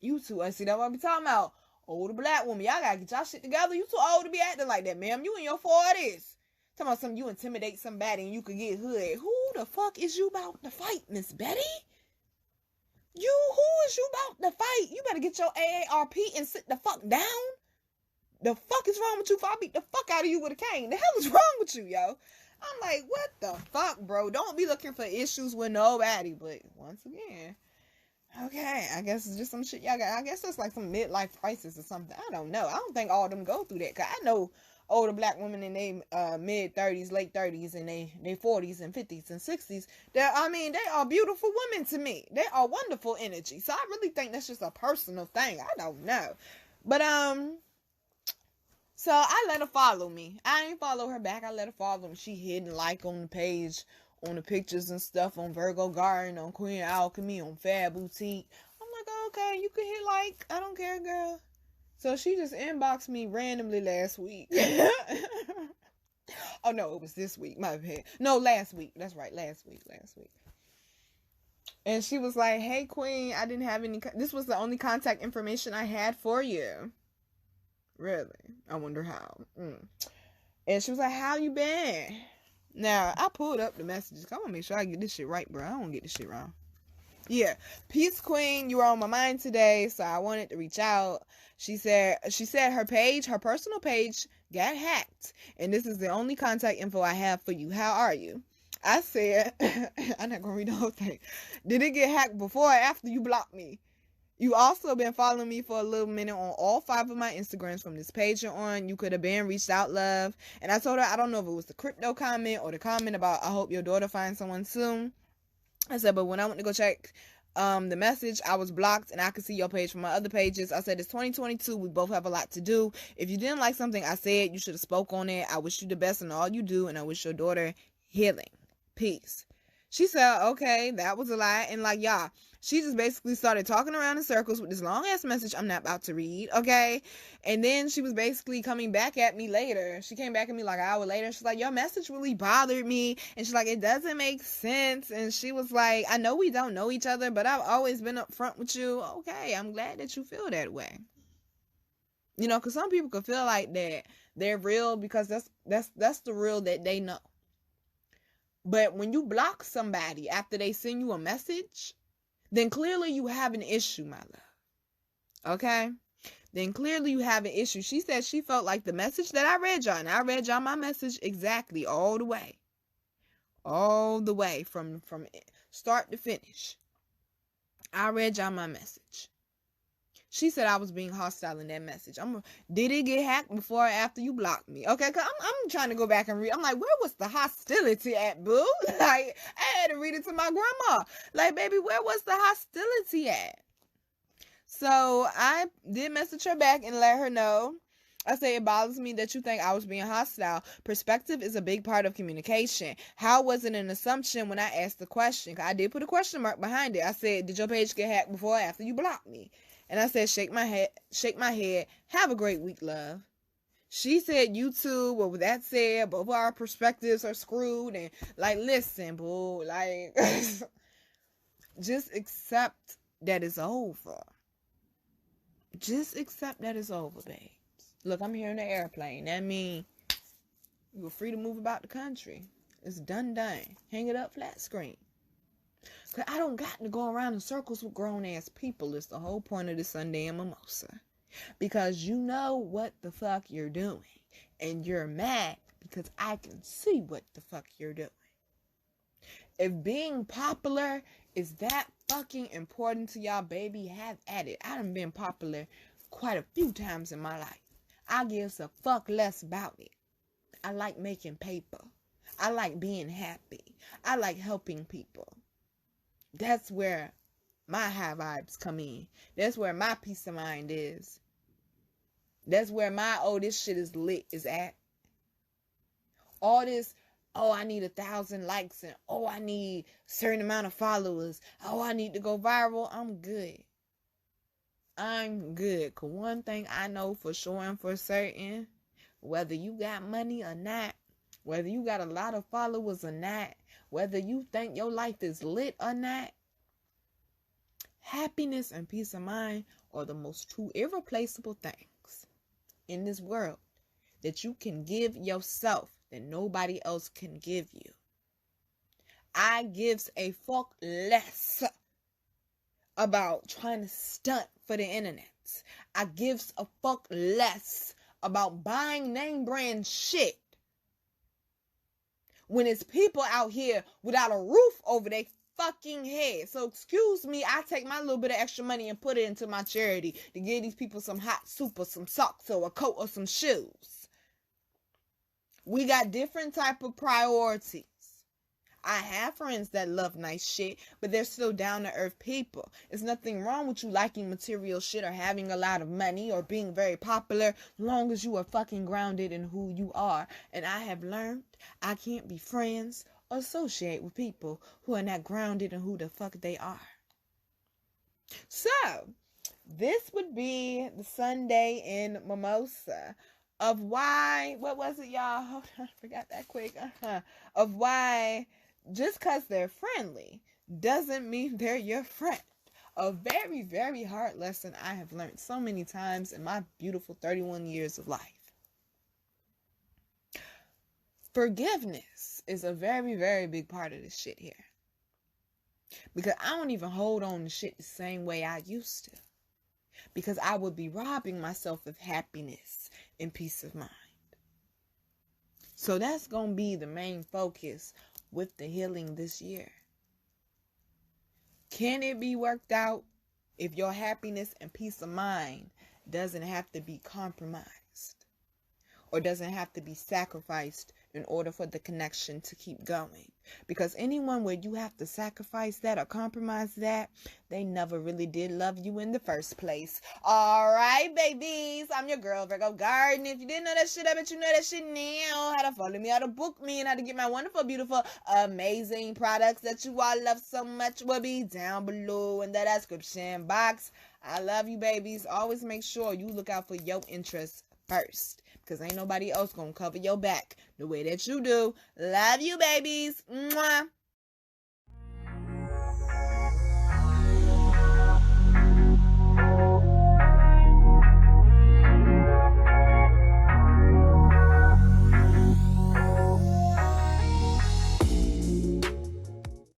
You too, see, that's what I be talking about. Older black woman, y'all gotta get y'all shit together. You too old to be acting like that, ma'am. You in your 40s. Talking about something, you intimidate somebody and you could get hood. Who the fuck is you about to fight, Miss Betty? Who is you about to fight? You better get your AARP and sit the fuck down. The fuck is wrong with you? If I beat the fuck out of you with a cane, the hell is wrong with you, yo? I'm like, what the fuck, bro? Don't be looking for issues with nobody. But once again, okay, I guess it's just some shit y'all got. I guess it's like some midlife crisis or something. I don't know. I don't think all of them go through that. Cause I know older black women in their mid-30s, late 30s, and they 40s and 50s and 60s. They are beautiful women to me. They are wonderful energy. So I really think that's just a personal thing. I don't know. But, so I let her follow me. I ain't follow her back. I let her follow me. She hit and like on the page, on the pictures and stuff, on Virgo Garden, on Queen Alchemy, on FAB Boutique. I'm like, okay, you can hit like. I don't care, girl. So she just inboxed me randomly last week. Oh, no, it was this week. My bad. No, last week. That's right, last week. And she was like, hey, Queen, I didn't have any. This was the only contact information I had for you. Really? I wonder how. And she was like, how you been? Now, I pulled up the messages. I want to make sure I get this shit right, bro. I don't want to get this shit wrong. Yeah. Peace, Queen. You were on my mind today, so I wanted to reach out. She said her page, her personal page, got hacked. And this is the only contact info I have for you. How are you? I said, I'm not going to read the whole thing. Did it get hacked before or after you blocked me? You also been following me for a little minute on all 5 of my Instagrams from this page you're on. You could have been reached out, love. And I told her, I don't know if it was the crypto comment or the comment about, I hope your daughter finds someone soon. I said, but when I went to go check the message, I was blocked and I could see your page from my other pages. I said, it's 2022. We both have a lot to do. If you didn't like something I said, you should have spoke on it. I wish you the best in all you do, and I wish your daughter healing. Peace. She said, okay, that was a lie. And like, y'all, she just basically started talking around in circles with this long ass message I'm not about to read, okay? And then she was basically coming back at me later. She came back at me like an hour later. She's like, your message really bothered me. And she's like, it doesn't make sense. And she was like, I know we don't know each other, but I've always been upfront with you. Okay, I'm glad that you feel that way. You know, because some people could feel like that they're real because that's the real that they know. But when you block somebody after they send you a message, then clearly you have an issue, my love. Okay? Then clearly you have an issue. She said she felt like the message that I read y'all, and I read y'all my message exactly all the way. All the way from start to finish. I read y'all my message. She said I was being hostile in that message. Did it get hacked before or after you blocked me? Okay, cause I'm trying to go back and read. I'm like, where was the hostility at, boo? Like, I had to read it to my grandma. Like, baby, where was the hostility at? So I did message her back and let her know. I say, it bothers me that you think I was being hostile. Perspective is a big part of communication. How was it an assumption when I asked the question? Cause I did put a question mark behind it. I said, did your page get hacked before or after you blocked me? And I said, shake my head. Have a great week, love. She said, you too. Well, with that said, both of our perspectives are screwed. And like, listen, boo, like, just accept that it's over. Just accept that it's over, babes. Look, I'm here in the airplane. That means you're free to move about the country. It's done. Hang it up flat screen. Because I don't got to go around in circles with grown-ass people. It's the whole point of this Sunday in Mimosa. Because you know what the fuck you're doing. And you're mad because I can see what the fuck you're doing. If being popular is that fucking important to y'all, baby, have at it. I done been popular quite a few times in my life. I gives a fuck less about it. I like making paper. I like being happy. I like helping people. That's where my high vibes come in. That's where my peace of mind is. That's where my, oh, this shit is lit is at. All this, oh, I need 1,000 likes, and oh, I need a certain amount of followers. Oh, I need to go viral. I'm good. I'm good. Because one thing I know for sure and for certain, whether you got money or not, whether you got a lot of followers or not, whether you think your life is lit or not, happiness and peace of mind are the most two irreplaceable things in this world that you can give yourself that nobody else can give you. I gives a fuck less about trying to stunt for the internet. I gives a fuck less about buying name brand shit when it's people out here without a roof over their fucking head. So excuse me, I take my little bit of extra money and put it into my charity to give these people some hot soup or some socks or a coat or some shoes. We got different type of priorities. I have friends that love nice shit, but they're still down-to-earth people. There's nothing wrong with you liking material shit or having a lot of money or being very popular, as long as you are fucking grounded in who you are. And I have learned I can't be friends or associate with people who are not grounded in who the fuck they are. So, this would be the Sunday in Mimosa of why, what was it, y'all? Hold on, I forgot that quick. Of why just because they're friendly doesn't mean they're your friend. A very, very hard lesson I have learned so many times in my beautiful 31 years of life. Forgiveness is a very, very big part of this shit here. Because I don't even hold on to shit the same way I used to. Because I would be robbing myself of happiness and peace of mind. So that's going to be the main focus with the healing this year. Can it be worked out if your happiness and peace of mind doesn't have to be compromised or doesn't have to be sacrificed in order for the connection to keep going? Because anyone where you have to sacrifice that or compromise that, they never really did love you in the first place. All right, babies. I'm your girl, Virgo Garden. If you didn't know that shit, I bet you know that shit now. How to follow me, how to book me, and how to get my wonderful, beautiful, amazing products that you all love so much will be down below in the description box. I love you, babies. Always make sure you look out for your interests first. Because ain't nobody else going to cover your back the way that you do. Love you, babies. Mwah.